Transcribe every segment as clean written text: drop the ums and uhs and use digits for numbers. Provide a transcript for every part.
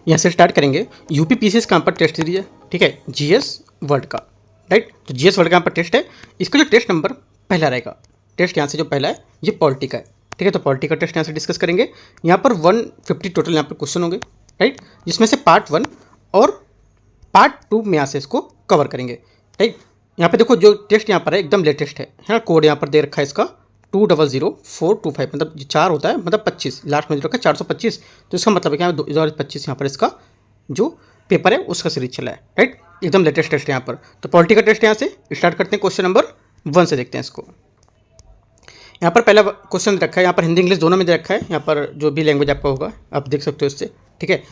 यहाँ से स्टार्ट करेंगे। यूपी पीसीएस का यहाँ पर टेस्ट दीजिए, ठीक है, जीएस वर्ड का, राइट। तो जीएस वर्ड का यहाँ पर टेस्ट है। इसका जो टेस्ट नंबर पहला रहेगा, टेस्ट यहाँ से जो पहला है ये पॉलिटी का है, ठीक है। तो पॉलिटी का टेस्ट यहाँ से डिस्कस करेंगे। यहाँ पर 150 टोटल यहाँ पर क्वेश्चन होंगे, राइट, जिसमें से पार्ट 1 और पार्ट 2 में यहाँ से इसको कवर करेंगे, राइट। यहाँ पे देखो जो टेस्ट यहाँ पर है एकदम लेटेस्ट है ना। कोड यहाँ पर दे रखा है इसका 200425, मतलब 4 होता है, मतलब 25 लास्ट में जो रखा है 425। तो इसका मतलब है कि 2025 यहाँ पर इसका जो पेपर है उसका सीरीज चला है, राइट। एकदम लेटेस्ट टेस्ट है यहाँ पर। तो पॉलिटी का टेस्ट यहाँ से स्टार्ट करते हैं। क्वेश्चन नंबर 1 से देखते हैं इसको। यहाँ पर पहला क्वेश्चन रखा है, यहाँ पर हिंदी इंग्लिश दोनों में दे रखा है। यहाँ पर जो भी लैंग्वेज आपका होगा आप देख सकते हो इससे, ठीक है।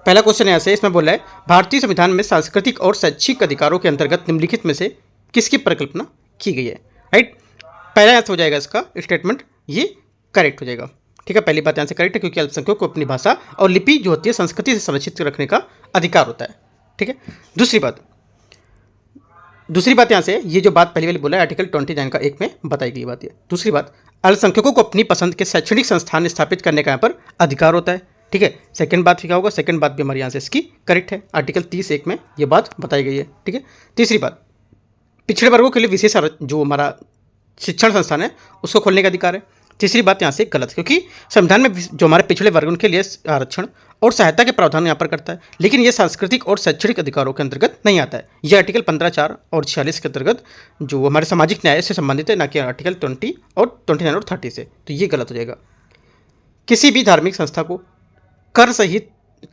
पहला क्वेश्चन यहाँ से इसमें बोला है भारतीय संविधान में सांस्कृतिक और शैक्षिक अधिकारों के अंतर्गत निम्नलिखित में से किसकी परिकल्पना की गई है, राइट। पहला यहाँ से हो जाएगा इसका स्टेटमेंट, ये करेक्ट हो जाएगा, ठीक है। पहली बात यहाँ से करेक्ट है क्योंकि अल्पसंख्यकों को अपनी भाषा और लिपि जो होती है संस्कृति से संरक्षित रखने का अधिकार होता है, ठीक है। दूसरी बात यहाँ से ये जो बात पहली वाली बोला है आर्टिकल 29 का 1 में बताई गई बात है। दूसरी बात, अल्पसंख्यकों को अपनी पसंद के शैक्षणिक संस्थान स्थापित करने का यहाँ पर अधिकार होता है, ठीक है। सेकंड बात क्या होगा, सेकंड बात भी हमारे यहाँ से इसकी करेक्ट है, आर्टिकल 30(1) में ये बात बताई गई है, ठीक है। तीसरी बात, पिछड़े वर्गों के लिए विशेष जो हमारा शिक्षण संस्थान है उसको खोलने का अधिकार है। तीसरी बात यहाँ से गलत, क्योंकि संविधान में जो हमारे पिछड़े वर्गों के लिए आरक्षण और सहायता के प्रावधान यहाँ पर करता है, लेकिन ये सांस्कृतिक और शैक्षणिक अधिकारों के अंतर्गत नहीं आता है। ये आर्टिकल 15(4) और 46 के अंतर्गत जो हमारे सामाजिक न्याय से संबंधित है, ना कि आर्टिकल 20 और 29 और 30 से। तो ये गलत हो जाएगा। किसी भी धार्मिक संस्था को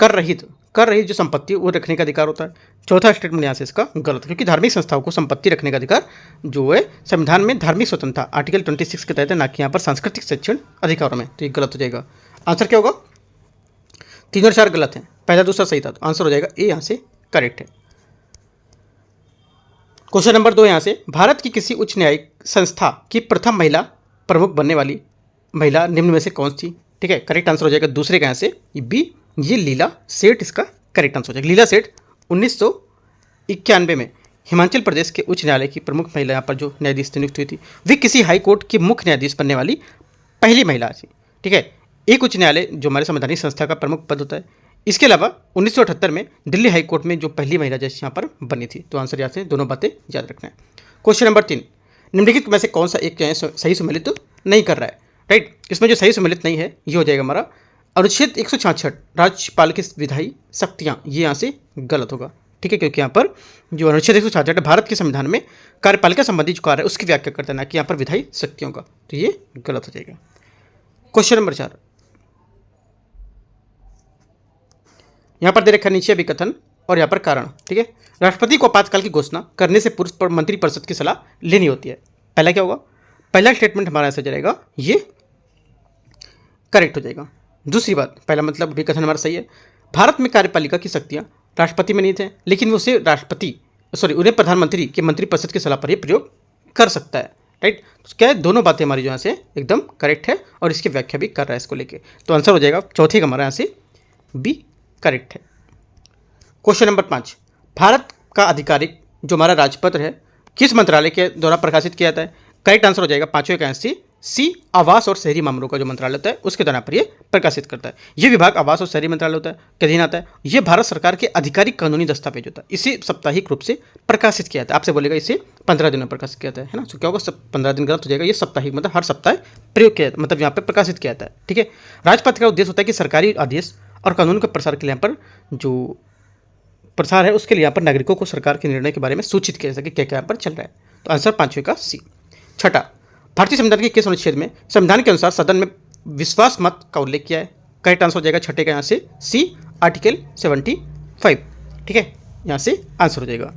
कर रहित जो संपत्ति वो रखने का अधिकार होता है। चौथा स्टेटमेंट यहाँ से इसका गलत, क्योंकि धार्मिक संस्थाओं को संपत्ति रखने का अधिकार जो है संविधान में धार्मिक स्वतंत्रता आर्टिकल 26 के तहत है, ना कि यहाँ पर सांस्कृतिक शिक्षण अधिकारों में। तो ये गलत हो जाएगा। आंसर क्या होगा, 3 और 4 गलत है, पहला दूसरा सही था, तो आंसर हो जाएगा ए यहाँ से करेक्ट है। क्वेश्चन नंबर 2 यहाँ से, भारत की किसी उच्च न्यायिक संस्था की प्रथम महिला प्रमुख बनने वाली महिला निम्न में से कौन थी, ठीक है। करेक्ट आंसर हो जाएगा दूसरे का यहाँ से बी, ये लीला सेठ इसका करेक्ट आंसर हो जाएगा। लीला सेठ 1991 में हिमाचल प्रदेश के उच्च न्यायालय की प्रमुख महिला यहाँ पर जो न्यायाधीश नियुक्त हुई थी, वे किसी हाई कोर्ट के मुख्य न्यायाधीश बनने वाली पहली महिला थी, ठीक है। एक उच्च न्यायालय जो हमारे संवैधानिक संस्था का प्रमुख पद होता है। इसके अलावा 1978 में दिल्ली हाई कोर्ट में जो पहली महिला जज यहाँ पर बनी थी। तो आंसर यहाँ से दोनों बातें याद रखना है। क्वेश्चन नंबर 3, निम्नलिखित में से कौन सा एक सही सम्मिलित नहीं कर रहा है, राइट। इसमें जो सही सम्मिलित नहीं है ये हो जाएगा हमारा अनुच्छेद 166 राज्यपाल की विधायी शक्तियाँ, ये यहाँ से गलत होगा, ठीक है, क्योंकि यहाँ पर जो अनुच्छेद 166 भारत के संविधान में कार्यपालिका संबंधी जो कार्य है उसकी व्याख्या करता है, ना कि यहाँ पर विधायी शक्तियों का। तो ये गलत हो जाएगा। क्वेश्चन नंबर 4, यहाँ पर दे रखा नीचे अभिकथन और यहाँ पर कारण, ठीक है। राष्ट्रपति को आपातकाल की घोषणा करने से पूर्व मंत्रिपरिषद की सलाह लेनी होती है। पहला क्या होगा, पहला स्टेटमेंट हमारा ऐसा जाएगा, ये करेक्ट हो जाएगा। दूसरी बात, पहला मतलब अभिकथन हमारा सही है। भारत में कार्यपालिका की शक्तियाँ राष्ट्रपति में नहीं थे, लेकिन उन्हें प्रधानमंत्री के मंत्रिपरिषद की सलाह पर ही प्रयोग कर सकता है, राइट। तो क्या है, दोनों बातें हमारी जो यहाँ से एकदम करेक्ट है और इसकी व्याख्या भी कर रहा है इसको लेके। तो आंसर हो जाएगा चौथे का हमारा यहाँ से बी करेक्ट है। क्वेश्चन नंबर 5, भारत का आधिकारिक जो हमारा राजपत्र है किस मंत्रालय के द्वारा प्रकाशित किया जाता है। करेक्ट आंसर हो जाएगा पांचवें का सी, आवास और शहरी मामलों का जो मंत्रालय होता है उसके द्वारा पर ये प्रकाशित करता है। ये विभाग आवास और शहरी मंत्रालय होता है के अधीन आता है। ये भारत सरकार के आधिकारिक कानूनी दस्तावेज होता है। इसे साप्ताहिक रूप से प्रकाशित किया जाता है। आपसे बोलेगा इसे 15 दिन में प्रकाशित किया जाता है ना। तो क्या होगा, 15 दिन गलत हो जाएगा। ये साप्ताहिक मतलब हर सप्ताह प्रयोग किया जाता है, मतलब यहाँ पर प्रकाशित किया जाता है, ठीक है। राजपत्र का उद्देश्य होता है कि सरकारी आदेश और कानून के प्रसार के लिए यहाँ पर जो प्रसार है उसके लिए यहाँ पर नागरिकों को सरकार के निर्णय के बारे में सूचित किया जा सके क्या क्या यहाँ पर चल रहा है। तो आंसर पांचवें का सी। छठा, भारतीय संविधान के किस अनुच्छेद में संविधान के अनुसार सदन में विश्वास मत का उल्लेख किया है। करेक्ट आंसर हो जाएगा छठे का यहाँ से सी, आर्टिकल 75, ठीक है। यहाँ से आंसर हो जाएगा।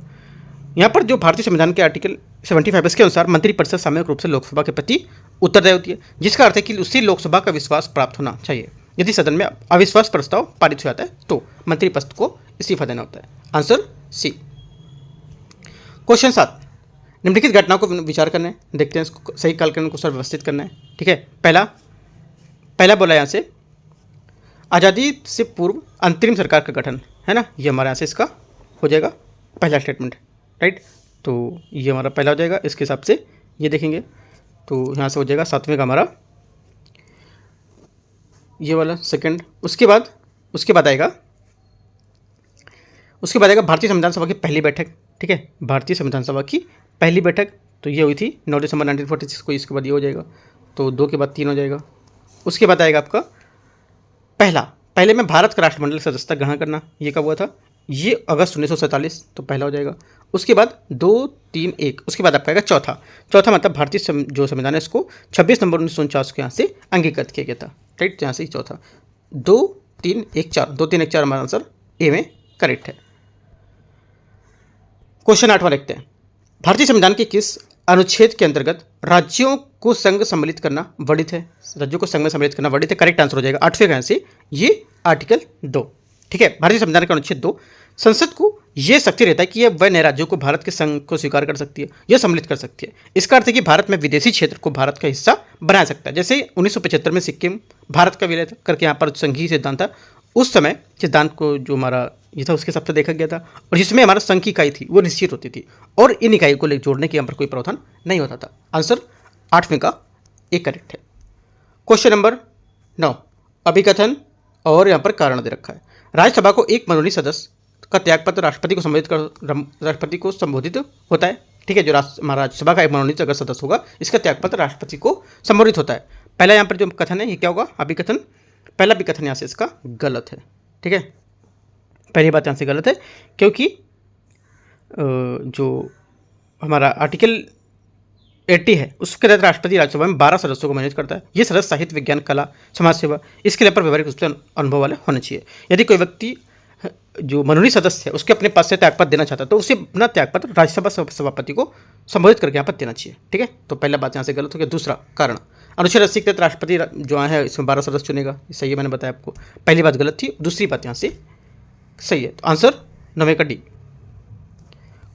यहाँ पर जो भारतीय संविधान के आर्टिकल 75 इसके अनुसार मंत्रिपरिषद सामूहिक रूप से लोकसभा के प्रति उत्तरदायी होती है, जिसका अर्थ है कि उसी लोकसभा का विश्वास प्राप्त होना चाहिए। यदि सदन में अविश्वास प्रस्ताव पारित हो जाता है तो मंत्रिपरिषद को इस्तीफा देना होता है। Answer C. क्वेश्चन 7, निम्नलिखित घटनाओं को विचार करना है, देखते हैं इसको सही कालक्रम को व्यवस्थित करना है, ठीक है। पहला बोला यहाँ से आज़ादी से पूर्व अंतरिम सरकार का गठन है ना, ये हमारे यहाँ से इसका हो जाएगा पहला स्टेटमेंट, राइट। तो ये हमारा पहला हो जाएगा। इसके हिसाब से ये देखेंगे तो यहाँ से हो जाएगा 7वें का हमारा ये वाला सेकंड। उसके बाद आएगा उसके बाद आएगा भारतीय संविधान सभा की पहली बैठक, ठीक है, भारतीय संविधान सभा की पहली बैठक तो ये हुई थी 9 दिसंबर 1946 को, इसके बाद ये हो जाएगा, तो 2 के बाद 3 हो जाएगा। उसके बाद आएगा आपका पहले में भारत का राष्ट्रमंडल सदस्यता ग्रहण करना, ये कब हुआ था, ये अगस्त 1947, तो पहला हो जाएगा। उसके बाद 2, 3, 1, उसके बाद आपका आएगा चौथा मतलब भारतीय जो संविधान है इसको 26 नवंबर 1949 के यहाँ से अंगीकृत किया गया था, राइट, यहाँ से चौथा। 2, 3, 1, 4, 2, 3, 1, 4 हमारा आंसर ए में करेक्ट है। क्वेश्चन 8वां देखते हैं, भारतीय संविधान के किस अनुच्छेद के अंतर्गत राज्यों को संघ सम्मिलित करना वर्णित है, राज्यों को संघ में सम्मिलित करना वर्णित है, करेक्ट आंसर हो जाएगा 8वें का से ये आर्टिकल 2, ठीक है। भारतीय संविधान का अनुच्छेद 2, संसद को यह शक्ति रहता है कि यह वह नए राज्यों को भारत के संघ को स्वीकार कर सकती है, यह सम्मिलित कर सकती है। इसका अर्थ है कि भारत में विदेशी क्षेत्र को भारत का हिस्सा बना सकता है। जैसे 1975 में सिक्किम भारत का विलय करके यहाँ पर संघीय सिद्धांत था, उस समय सिद्धांत को जो हमारा ये था उसके हिसाब से देखा गया था, और जिसमें हमारा संघ की इकाई थी वो निश्चित होती थी, और इन इकाई को जोड़ने की यहाँ पर कोई प्रावधान नहीं होता था। आंसर 8वें का एक करेक्ट है। क्वेश्चन नंबर 9, अभिकथन और यहाँ पर कारण दे रखा है। राज्यसभा को एक मनोनीत सदस्य का त्यागपत्र राष्ट्रपति को संबोधित होता है, ठीक है, जो हमारा राज्यसभा का एक मनोनीत अगर सदस्य होगा इसका त्यागपत्र राष्ट्रपति को संबोधित होता है। पहला यहाँ पर जो कथन है ये क्या होगा, अभिकथन, पहला विकथन यहाँ से इसका गलत है, ठीक है, पहली बात यहाँ से गलत है, क्योंकि जो हमारा आर्टिकल 80 है उसके तहत राष्ट्रपति राज्यसभा में 12 सदस्यों को मनोनीत करता है। ये सदस्य साहित्य, विज्ञान, कला, समाज सेवा, इसके लिए पर व्यवहारिक रूप से अनुभव वाले होने चाहिए। यदि कोई व्यक्ति जो मनोनीत सदस्य है उसके अपने पद से त्यागपत्र देना चाहता है तो उसे अपना त्यागपत्र राज्यसभा सभापति को संबोधित करके यहाँ पर देना चाहिए, ठीक है, तो पहला बात यहाँ से गलत हो गया। दूसरा कारण, अनुच्छेद 80 के तहत राष्ट्रपति जो है इसमें 12 सदस्य चुनेगा, सही है, मैंने बताया आपको, पहली बात गलत थी, दूसरी बात यहाँ से सही है, तो आंसर 9वें का डी।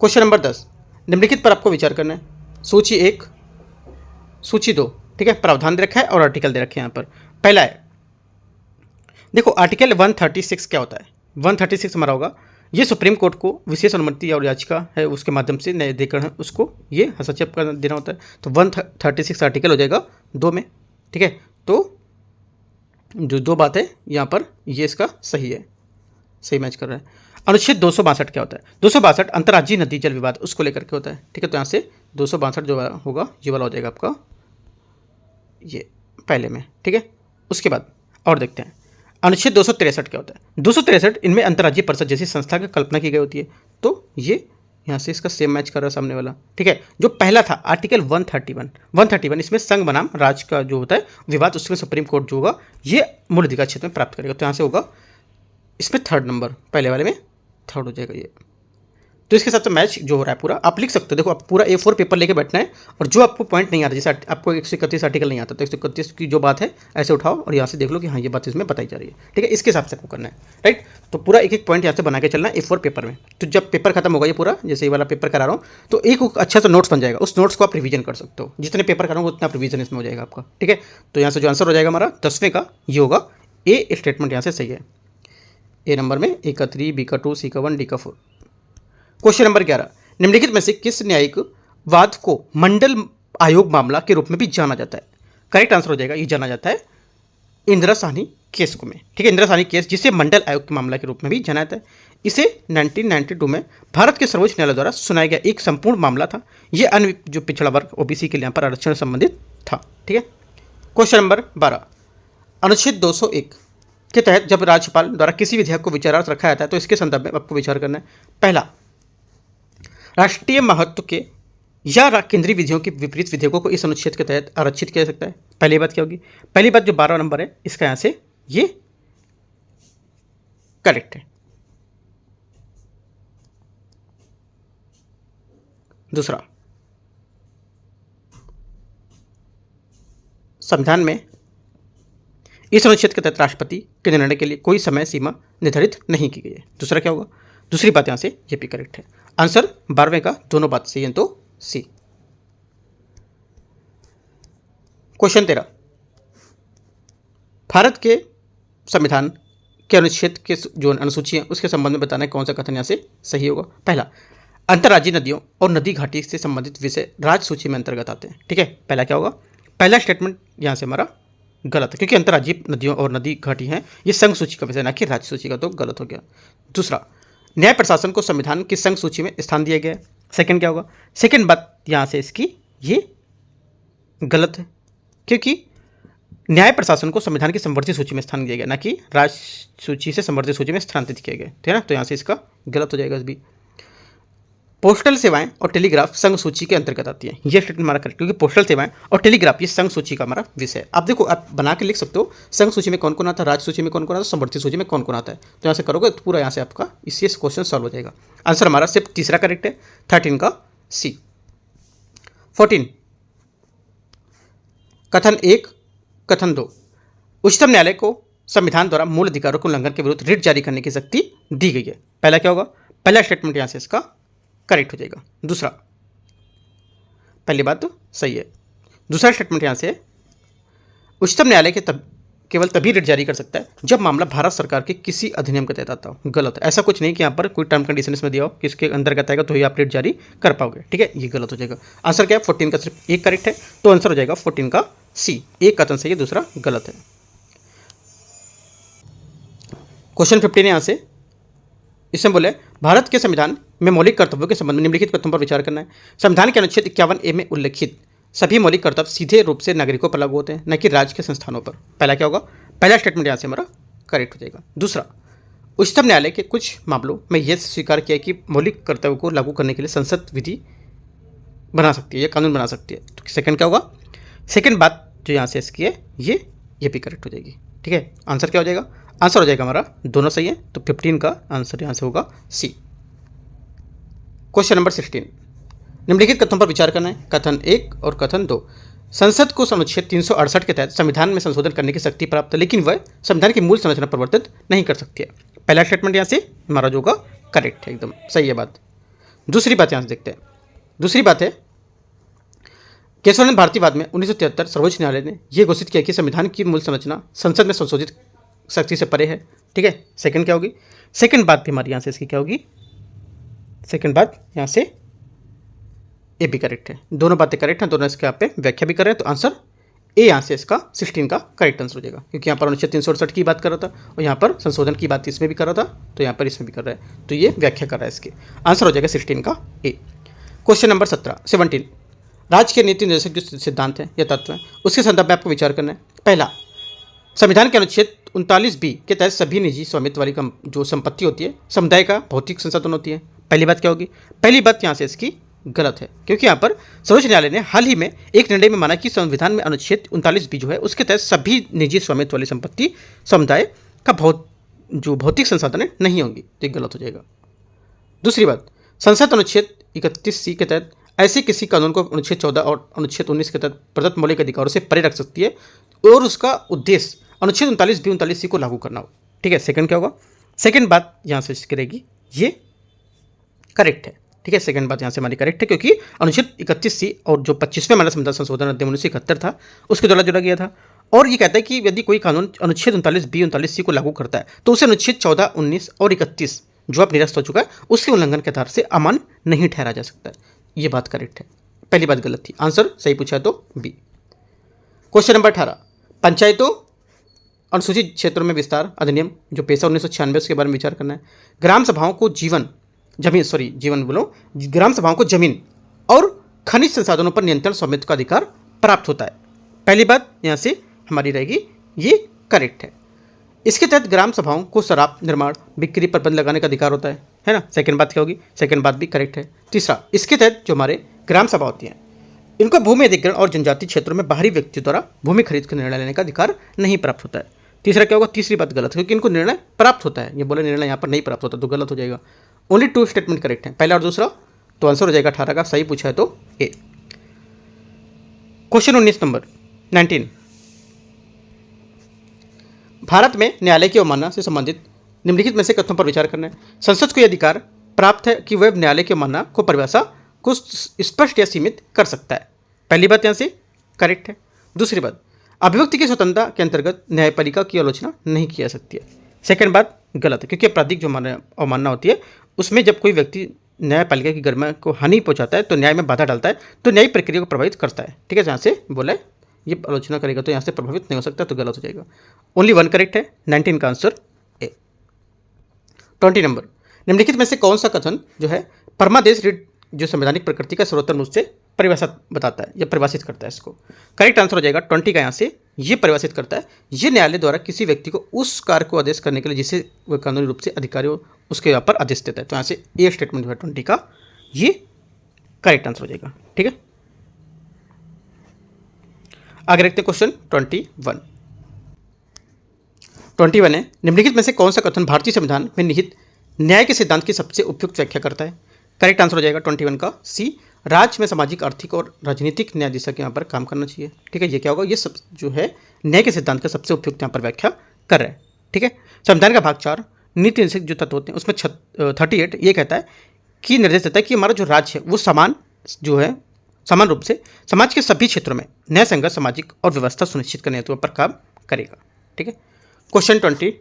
क्वेश्चन नंबर 10, निम्नलिखित पर आपको विचार करना है, सूची 1, सूची 2, ठीक है, प्रावधान दे रखा है और आर्टिकल दे रखे हैं यहाँ पर। पहला है, देखो आर्टिकल 136 क्या होता है, 136 हमारा होगा, ये सुप्रीम कोर्ट को विशेष अनुमति और याचिका है उसके माध्यम से नए अधिकरण है उसको ये हस्तक्षेप कर देना होता है, तो 136 आर्टिकल हो जाएगा 2 में, ठीक है, तो जो 2 बात है यहाँ पर ये इसका सही है, सही मैच कर रहा है। अनुच्छेद 262 क्या होता है, 262 अंतर्राज्यीय नदी जल विवाद उसको लेकर के होता है, ठीक है, तो यहाँ से 262 जो होगा ये वाला हो जाएगा आपका ये पहले में, ठीक है। उसके बाद और देखते हैं, अनुच्छेद 263 क्या होता है, 263 इनमें अंतर्राज्यीय परिषद जैसी संस्था की कल्पना की गई होती है, तो ये यहाँ से इसका सेम मैच कर रहा है सामने वाला, ठीक है। जो पहला था आर्टिकल 131 इसमें संघ बनाम राज्य का जो होता है विवाद उसमें सुप्रीम कोर्ट जो होगा ये मूल अधिकार क्षेत्र में प्राप्त करेगा, तो यहाँ से होगा इसमें 3rd नंबर, पहले वाले में 3rd हो जाएगा ये, तो इसके साथ तो मैच जो हो रहा है पूरा आप लिख सकते हो। देखो आप पूरा A4 पेपर लेके बैठना है, और जो आपको पॉइंट नहीं आ रहा, जैसे आपको 131 आर्टिकल नहीं आता तो 131 की जो बात है ऐसे उठाओ और यहाँ से देख लो कि हाँ ये बात इसमें बताई जा रही है, ठीक है, इसके हिसाब से आपको करना है, राइट, तो पूरा एक पॉइंट यहाँ से बना के चलना है A4 पेपर में। तो जब पेपर खत्म होगा ये पूरा, जैसे ये वाला पेपर करा रहा हूँ तो एक अच्छा सा नोट्स बन जाएगा, उस नोट्स को आप रिवीजन कर सकते हो, जितने पेपर कराऊंगा उतना रिवीजन इसमें हो जाएगा आपका, ठीक है। तो यहाँ से जो आंसर हो जाएगा हमारा 10वें का ये होगा, ए स्टेटमेंट यहाँ से सही है, ए नंबर में A का 3, B का 2, C का 1, D का 4। क्वेश्चन नंबर 11, निम्नलिखित में से किस न्यायिक वाद को मंडल आयोग मामला के रूप में भी जाना जाता है, करेक्ट आंसर हो जाएगा ये जाना जाता है इंदिरा साहनी केस को में, ठीक है, इंदिरा साहनी केस जिसे मंडल आयोग के मामला के रूप में भी जाना जाता है। इसे 1992 में भारत के सर्वोच्च न्यायालय द्वारा सुनाया गया एक संपूर्ण मामला था, ये अन्य जो पिछड़ा वर्ग OBC के लिए यहाँ पर आरक्षण संबंधित था, ठीक है। क्वेश्चन नंबर 12, अनुच्छेद 201 के तहत जब राज्यपाल द्वारा किसी विधेयक को विचारार्थ रखा जाता है तो इसके संदर्भ में आपको विचार करना है। पहला, राष्ट्रीय महत्व के या केंद्रीय विधियों के विपरीत विधेयकों को इस अनुच्छेद के तहत आरक्षित किया जा सकता है। पहली बात क्या होगी, पहली बात जो 12 नंबर है इसका यहाँ से ये करेक्ट है। दूसरा, संविधान में इस अनुच्छेद के तहत राष्ट्रपति के निर्णय के लिए कोई समय सीमा निर्धारित नहीं की गई है। दूसरा क्या होगा, दूसरी बात यहाँ से ये भी करेक्ट है। आंसर 12वें का दोनों बात सही है, तो सी। क्वेश्चन 13, भारत के संविधान के अनुच्छेद के जो अनुसूची है उसके संबंध में बताना है कौन सा कथन यहाँ से सही होगा। पहला, अंतर्राज्यीय नदियों और नदी घाटी से संबंधित विषय राज्य सूची में अंतर्गत आते हैं, ठीक है। पहला क्या होगा, पहला स्टेटमेंट यहाँ से हमारा गलत है क्योंकि अंतर्राज्यीय नदियों और नदी घाटी हैं ये संघ सूची का विषय ना कि राज्य सूची का, तो गलत हो गया। दूसरा, न्याय प्रशासन को संविधान की संघ सूची में स्थान दिया गया है। सेकंड क्या होगा? सेकंड बात यहाँ से इसकी ये गलत है, क्योंकि न्याय प्रशासन को संविधान की संवर्धित सूची में स्थान दिया गया, ना कि राष्ट्र सूची से संवर्धित सूची में स्थानांतरित किया गया, ठीक है ना। तो यहाँ से इसका गलत हो जाएगा इस भी। पोस्टल सेवाएं और टेलीग्राफ संघ सूची के अंतर्गत आती है, ये स्टेटमेंट हमारा करेक्ट, क्योंकि पोस्टल सेवाएं और टेलीग्राफ ये संघ सूची का हमारा विषय है। आप देखो, आप बना के लिख सकते हो संघ सूची में कौन कौन आता है, राज्य सूची में कौन कौन आता है, संवर्धित सूची में कौन कौन आता है। तो यहाँ से करोगे तो पूरा यहाँ से आपका इससे क्वेश्चन सॉल्व हो जाएगा। आंसर हमारा सिर्फ तीसरा करेक्ट है, 13 का सी। 14 कथन 1 कथन 2, उच्चतम न्यायालय को संविधान द्वारा मूल अधिकारों के उल्लंघन के विरुद्ध रिट जारी करने की शक्ति दी गई है। पहला क्या होगा? पहला स्टेटमेंट यहाँ से इसका करेक्ट हो जाएगा। दूसरा, पहली बात तो सही है। दूसरा स्टेटमेंट यहाँ से उच्चतम न्यायालय के केवल तभी रिट जारी कर सकता है जब मामला भारत सरकार के किसी अधिनियम के तहत आता हो। गलत है, ऐसा कुछ नहीं कि यहाँ पर कोई टर्म कंडीशन इसमें दिया हो कि इसके अंतर्गत आएगा तो ही आप रिट जारी कर पाओगे, ठीक है, ये गलत हो जाएगा। आंसर क्या है? 14 का सिर्फ एक करेक्ट है, तो आंसर हो जाएगा 14 का सी। एक कथन सही है, दूसरा गलत है। क्वेश्चन 15 यहाँ से इसमें बोले भारत के संविधान में मौलिक कर्तव्यों के संबंध में निम्नलिखित तथ्यों पर विचार करना है। संविधान के अनुच्छेद 51A में उल्लेखित सभी मौलिक कर्तव्य सीधे रूप से नागरिकों पर लागू होते हैं, न कि राज्य के संस्थानों पर। पहला क्या होगा? पहला स्टेटमेंट यहाँ से हमारा करेक्ट हो जाएगा। दूसरा, उच्चतम न्यायालय के कुछ मामलों में यह स्वीकार किया कि मौलिक कर्तव्यों को लागू करने के लिए संसद विधि बना सकती है या कानून बना सकती है। तो सेकंड क्या होगा? सेकंड बात जो यहाँ से इसकी है ये भी करेक्ट हो जाएगी, ठीक है। आंसर क्या हो जाएगा? आंसर हो जाएगा हमारा दोनों सही है, तो 15 का आंसर यहाँ से होगा सी। क्वेश्चन नंबर 16, निम्नलिखित कथनों पर विचार करना है। कथन 1 और कथन 2, संसद को अनुच्छेद 368 के तहत संविधान में संशोधन करने की शक्ति प्राप्त है, लेकिन वह संविधान की मूल संरचना परिवर्तित नहीं कर सकती है। पहला स्टेटमेंट यहाँ से हमारा जो होगा करेक्ट है, एकदम सही है बात। दूसरी बात यहाँ से देखते हैं। दूसरी बात है केशवानंद भारतीवाद में 1973 सर्वोच्च न्यायालय ने यह घोषित किया कि संविधान की मूल संरचना संसद में संशोधित शक्ति से परे है, ठीक है। सेकंड क्या होगी? सेकंड बात भी हमारी यहाँ से इसकी क्या होगी? सेकंड बात यहाँ से ए भी करेक्ट है, दोनों बातें करेक्ट हैं, दोनों इसके यहाँ पे व्याख्या भी कर रहे हैं, तो आंसर ए यहाँ से इसका 16 का करेक्ट आंसर हो जाएगा, क्योंकि यहाँ पर अनुच्छेद 368 की बात कर रहा था और यहाँ पर संशोधन की बात इसमें भी कर रहा था, तो यहाँ पर इसमें भी कर रहा है, तो ये व्याख्या कर रहा है इसके। आंसर हो जाएगा 16 का ए। क्वेश्चन नंबर 17 राज्य के नीति निर्देशक जो सिद्धांत हैं या तत्व हैं उसके संदर्भ में आपको विचार करना है। पहला, संविधान के अनुच्छेद 39B के तहत सभी निजी स्वामित्व वाली जो संपत्ति होती है समुदाय का भौतिक संसाधन होती है। पहली बात क्या होगी? पहली बात यहाँ से इसकी गलत है, क्योंकि यहाँ पर सर्वोच्च न्यायालय ने हाल ही में एक निर्णय में माना कि संविधान में अनुच्छेद 39B जो है उसके तहत सभी निजी स्वामित्व वाली संपत्ति समुदाय का जो भौतिक संसाधन है नहीं होंगी, तो गलत हो जाएगा। दूसरी बात, संसद अनुच्छेद 31C के तहत ऐसे किसी कानून को अनुच्छेद 14 और अनुच्छेद 19 के तहत प्रदत्त मौलिक अधिकारों से परे रख सकती है और उसका उद्देश्य अनुच्छेद 39B 39C को लागू करना हो, ठीक है। सेकंड क्या होगा? सेकंड बात यहाँ से करेगी ये करेक्ट है, ठीक है। सेकंड बात यहाँ से हमारी करेक्ट है, क्योंकि अनुच्छेद 31C और जो 25वें मानव संविधान संशोधन अधिनियम 1971 था उसके द्वारा जोड़ा गया था, और ये कहता है कि यदि कोई कानून अनुच्छेद 39B 39C को लागू करता है तो उसे अनुच्छेद 14, 19 और 31 जो अब निरस्त हो चुका है उसके उल्लंघन के आधार से अमान्य नहीं ठहरा जा सकता है। ये बात करेक्ट है, पहली बात गलत थी। आंसर सही पूछा है तो बी। क्वेश्चन नंबर 18, पंचायतों अनुसूचित क्षेत्रों में विस्तार अधिनियम जो पेशा 1996 उसके बारे में विचार करना है। ग्राम सभाओं को ग्राम सभाओं को जमीन और खनिज संसाधनों पर नियंत्रण स्वामित्व का अधिकार प्राप्त होता है। पहली बात यहाँ से हमारी रहेगी ये करेक्ट है। इसके तहत ग्राम सभाओं को शराब निर्माण बिक्री पर प्रतिबंध लगाने का अधिकार होता है ना। सेकंड बात क्या होगी? सेकंड बात भी करेक्ट है। तीसरा, इसके तहत जो हमारे ग्राम सभा होती हैं इनको भूमि अधिग्रहण और जनजातीय क्षेत्रों में बाहरी व्यक्ति द्वारा भूमि खरीद का निर्णय लेने का अधिकार नहीं प्राप्त होता है। तीसरा क्या होगा? तीसरी बात गलत है, क्योंकि इनको निर्णय प्राप्त होता है, ये बोले निर्णय यहाँ पर नहीं प्राप्त होता, तो गलत हो जाएगा। ओनली 2 स्टेटमेंट करेक्ट है, पहला और दूसरा, तो आंसर हो जाएगा 18 का सही पूछा है तो ए। क्वेश्चन 19 भारत में न्यायालय की अवमानना से संबंधित निम्नलिखित में से कथनों पर विचार करना है। संसद को यह अधिकार प्राप्त है कि वह न्यायालय की अवमानना को परिभाषा को स्पष्ट या सीमित कर सकता है। पहली बात यहाँ से करेक्ट है। दूसरी बात, अभिव्यक्ति की स्वतंत्रता के अंतर्गत न्यायपालिका की आलोचना नहीं की जा सकती है। सेकंड बात गलत है, क्योंकि आपराधिक जो अवमानना होती है उसमें जब कोई व्यक्ति न्यायपालिका की गरिमा को हानि पहुंचाता है तो न्याय में बाधा डालता है तो न्यायिक प्रक्रिया को प्रभावित करता है, ठीक है। जहाँ से बोला है ये आलोचना करेगा तो यहाँ से प्रभावित नहीं हो सकता, तो गलत हो जाएगा। ओनली 1 करेक्ट है, 19 का आंसर ए। 20 नंबर, निम्नलिखित में से कौन सा कथन जो है परमादेश रिट जो संवैधानिक प्रकृति का सर्वोत्तम रूप से परिभाषा बताता है या परिभाषित करता है इसको? करेक्ट आंसर हो जाएगा 20 का यहाँ से ये परिभाषित करता है, ये न्यायालय द्वारा किसी व्यक्ति को उस कार्य को आदेश करने के लिए जिसे वह कानूनी रूप से अधिकारी हो उसके यहाँ पर आदेश देता है। तो यहाँ से ए स्टेटमेंट जो है 20 का ये करेक्ट आंसर हो जाएगा। ठीक है, आगे रखते हैं क्वेश्चन 21 है, निम्नलिखित में से कौन सा कथन भारतीय संविधान में निहित न्याय के सिद्धांत की सबसे उपयुक्त व्याख्या करता है? करेक्ट आंसर हो जाएगा 21 का सी, राज्य में सामाजिक, आर्थिक और राजनीतिक न्यायाधीश के यहाँ पर काम करना चाहिए। ठीक है, ये क्या होगा, ये सब जो है न्याय के सिद्धांत का सबसे उपयुक्त यहाँ पर व्याख्या कर रहा है। ठीक है, संविधान का भाग 4 नीति निषेध जो तत्व होते हैं उसमें 38 ये कहता है कि निर्देश देता है कि हमारा जो राज्य है वो समान रूप से समाज के सभी क्षेत्रों में न्याय संगत सामाजिक और व्यवस्था सुनिश्चित करने हेतु पर काम करेगा। ठीक है, क्वेश्चन 22,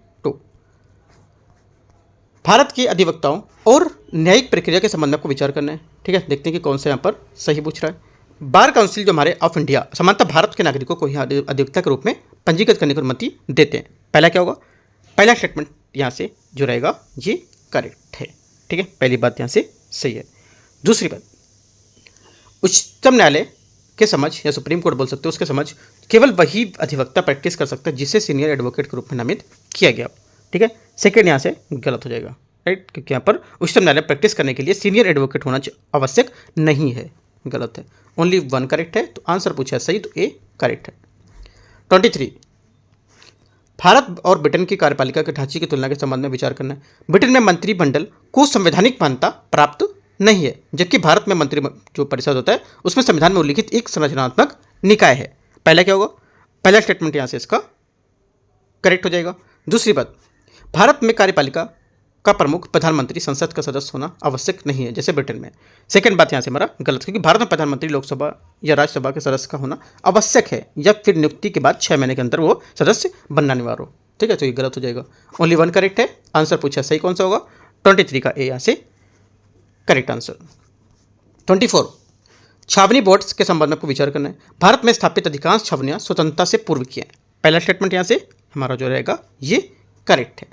भारत के अधिवक्ताओं और न्यायिक प्रक्रिया के संबंध में आपको विचार करना है। ठीक है, देखते हैं कि कौन सा यहाँ पर सही पूछ रहा है। बार काउंसिल जो हमारे ऑफ इंडिया सामान्यतः भारत के नागरिकों को यहाँ अधिवक्ता के रूप में पंजीकृत करने की अनुमति देते हैं। पहला क्या होगा, पहला स्टेटमेंट यहाँ से जो रहेगा ये करेक्ट है। ठीक है, पहली बात यहाँ से सही है। दूसरी बात, उच्चतम न्यायालय के समझ या सुप्रीम कोर्ट बोल सकते हो उसके समझ केवल वही अधिवक्ता प्रैक्टिस कर सकता है जिसे सीनियर एडवोकेट के रूप में नामित किया गया। ठीक है, सेकेंड यहाँ से गलत हो जाएगा, राइट, क्योंकि यहाँ पर उच्चतम न्यायालय प्रैक्टिस करने के लिए सीनियर एडवोकेट होना आवश्यक नहीं है, गलत है। ओनली 1 करेक्ट है, तो आंसर पूछा है सही, तो ए करेक्ट है। 23, भारत और ब्रिटेन की कार्यपालिका के ढांचे की तुलना के संबंध में विचार करना है। ब्रिटेन में मंत्रिमंडल को संवैधानिक मान्यता प्राप्त नहीं है, जबकि भारत में मंत्री जो परिषद होता है उसमें संविधान में उल्लिखित एक संरचनात्मक निकाय है। पहला क्या होगा, पहला स्टेटमेंट यहाँ से इसका करेक्ट हो जाएगा। दूसरी बात, भारत में कार्यपालिका का प्रमुख प्रधानमंत्री संसद का सदस्य होना आवश्यक नहीं है जैसे ब्रिटेन में। सेकंड बात यहाँ से हमारा गलत, क्योंकि भारत में प्रधानमंत्री लोकसभा या राज्यसभा के सदस्य का होना आवश्यक है या फिर नियुक्ति के बाद 6 महीने के अंदर वो सदस्य बनना अनिवार्य हो। ठीक है, तो ये गलत हो जाएगा। ओनली 1 करेक्ट है, आंसर पूछा सही कौन सा होगा, 23 का ए यहाँ से करेक्ट आंसर। 24, छावनी बोर्ड्स के संबंध में आपको विचार करना है। भारत में स्थापित अधिकांश छावनियां स्वतंत्रता से पूर्व की हैं। पहला स्टेटमेंट यहाँ से हमारा जो रहेगा ये करेक्ट है।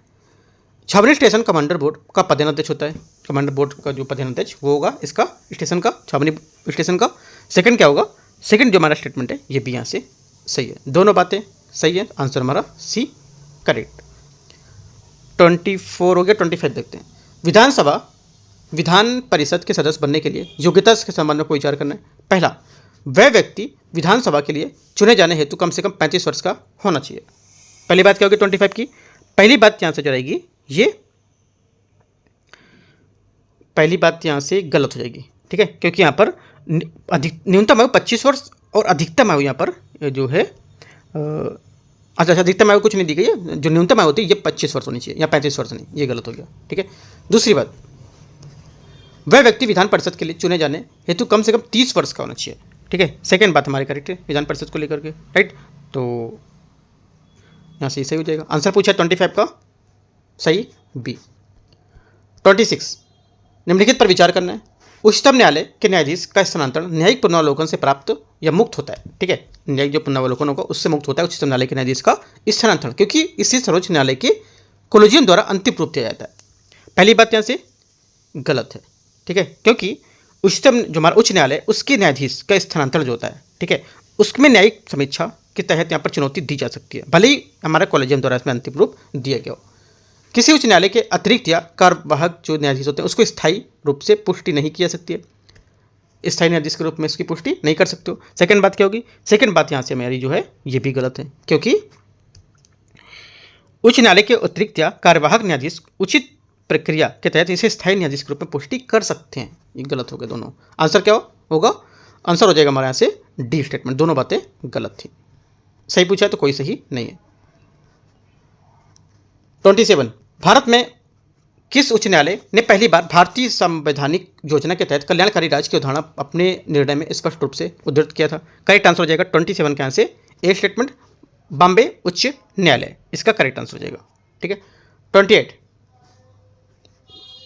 छावनी स्टेशन कमांडर बोर्ड का पदाध्यक्ष होता है, कमांडर बोर्ड का जो पदाध्यक्ष वो होगा इसका स्टेशन का, छावनी स्टेशन का। सेकंड क्या होगा, सेकंड जो हमारा स्टेटमेंट है ये भी यहाँ से सही है, दोनों बातें सही है, आंसर हमारा सी करेक्ट। 24 हो गया। 25 देखते हैं, विधान परिषद के सदस्य बनने के लिए योग्यता के संबंध में कोई विचार करना है। पहला, वह व्यक्ति विधानसभा के लिए चुने जाने हेतु कम से कम 35 वर्ष का होना चाहिए। पहली बात क्या होगी 25 की, पहली बात यहाँ से जो रहेगी ये पहली बात यहाँ से गलत हो जाएगी। ठीक है, क्योंकि यहाँ पर न्यूनतम आयु 25 वर्ष और अधिकतम आयु यहाँ पर जो है अच्छा अधिकतम आयु कुछ नहीं दी गई है, जो न्यूनतम आयु होती है ये 25 वर्ष होनी चाहिए या 35 वर्ष नहीं, ये गलत हो गया। ठीक है, दूसरी बात, वह व्यक्ति विधान परिषद के लिए चुने जाने हेतु कम से कम 30 वर्ष का होना चाहिए। ठीक है, सेकेंड बात हमारी करेक्ट है विधान परिषद को लेकर के, राइट, तो यहाँ से सही हो जाएगा। आंसर पूछा 25 का सही बी। 26, निम्नलिखित पर विचार करना है। उच्चतम न्यायालय के न्यायाधीश का स्थानांतरण न्यायिक पुनरावलोकन से प्राप्त या मुक्त होता है। ठीक है, न्यायिक जो पुनरावलोकन होगा उससे मुक्त होता है उच्चतम न्यायालय के न्यायाधीश का स्थानांतरण, क्योंकि इसी सर्वोच्च न्यायालय के कोलेजियम द्वारा अंतिम रूप दिया जाता है। पहली बात यहाँ से गलत है। ठीक है, क्योंकि उच्चतम जो हमारा उच्च न्यायालय उसके न्यायाधीश का स्थानांतरण जो होता है, ठीक है, उसमें न्यायिक समीक्षा के तहत यहाँ पर चुनौती दी जा सकती है, भले ही हमारा कॉलेजियम द्वारा इसमें अंतिम रूप दिया गया हो। किसी उच्च न्यायालय के अतिरिक्त या कार्यवाहक जो न्यायाधीश होते हैं उसको स्थायी रूप से पुष्टि नहीं की जा सकती है, स्थायी न्यायाधीश के रूप में इसकी पुष्टि नहीं कर सकते हो। सेकंड बात क्या होगी, सेकंड बात यहाँ से मेरी जो है ये भी गलत है, क्योंकि उच्च न्यायालय के अतिरिक्त या कार्यवाहक न्यायाधीश उचित प्रक्रिया के तहत इसे स्थायी न्यायाधीश के रूप में पुष्टि कर सकते हैं। ये गलत हो गए दोनों। आंसर क्या होगा, आंसर हो जाएगा हमारे यहाँ से डी स्टेटमेंट, दोनों बातें गलत थी। सही पूछा है तो कोई सही नहीं है। 27, भारत में किस उच्च न्यायालय ने पहली बार भारतीय संवैधानिक योजना के तहत कल्याणकारी राज्य की अवधारणा अपने निर्णय में स्पष्ट रूप से उद्धृत किया था? करेक्ट आंसर हो जाएगा 27 के यहाँ से ए स्टेटमेंट, बॉम्बे उच्च न्यायालय, इसका करेक्ट आंसर हो जाएगा। ठीक है, 28,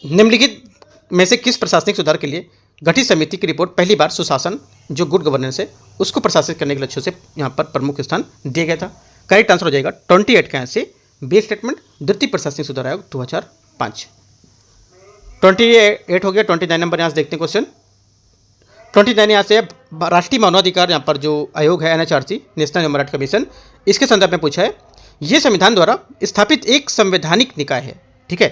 निम्नलिखित में से किस प्रशासनिक सुधार के लिए गठित समिति की रिपोर्ट पहली बार सुशासन जो गुड गवर्नेंस है उसको प्रशासित करने के लक्ष्य से यहाँ पर प्रमुख स्थान दिया गया था? करेक्ट आंसर हो जाएगा 28 का यहाँ से बी स्टेटमेंट, द्वितीय प्रशासनिक सुधार आयोग 2005। 28 हो गया। 29 नंबर यहाँ से देखते हैं क्वेश्चन। 29 यहाँ से राष्ट्रीय मानवाधिकार यहाँ पर जो आयोग है NHRC, national human right commission, इसके संदर्भ में पूछा है। ये संविधान द्वारा स्थापित एक संवैधानिक निकाय है। ठीक है,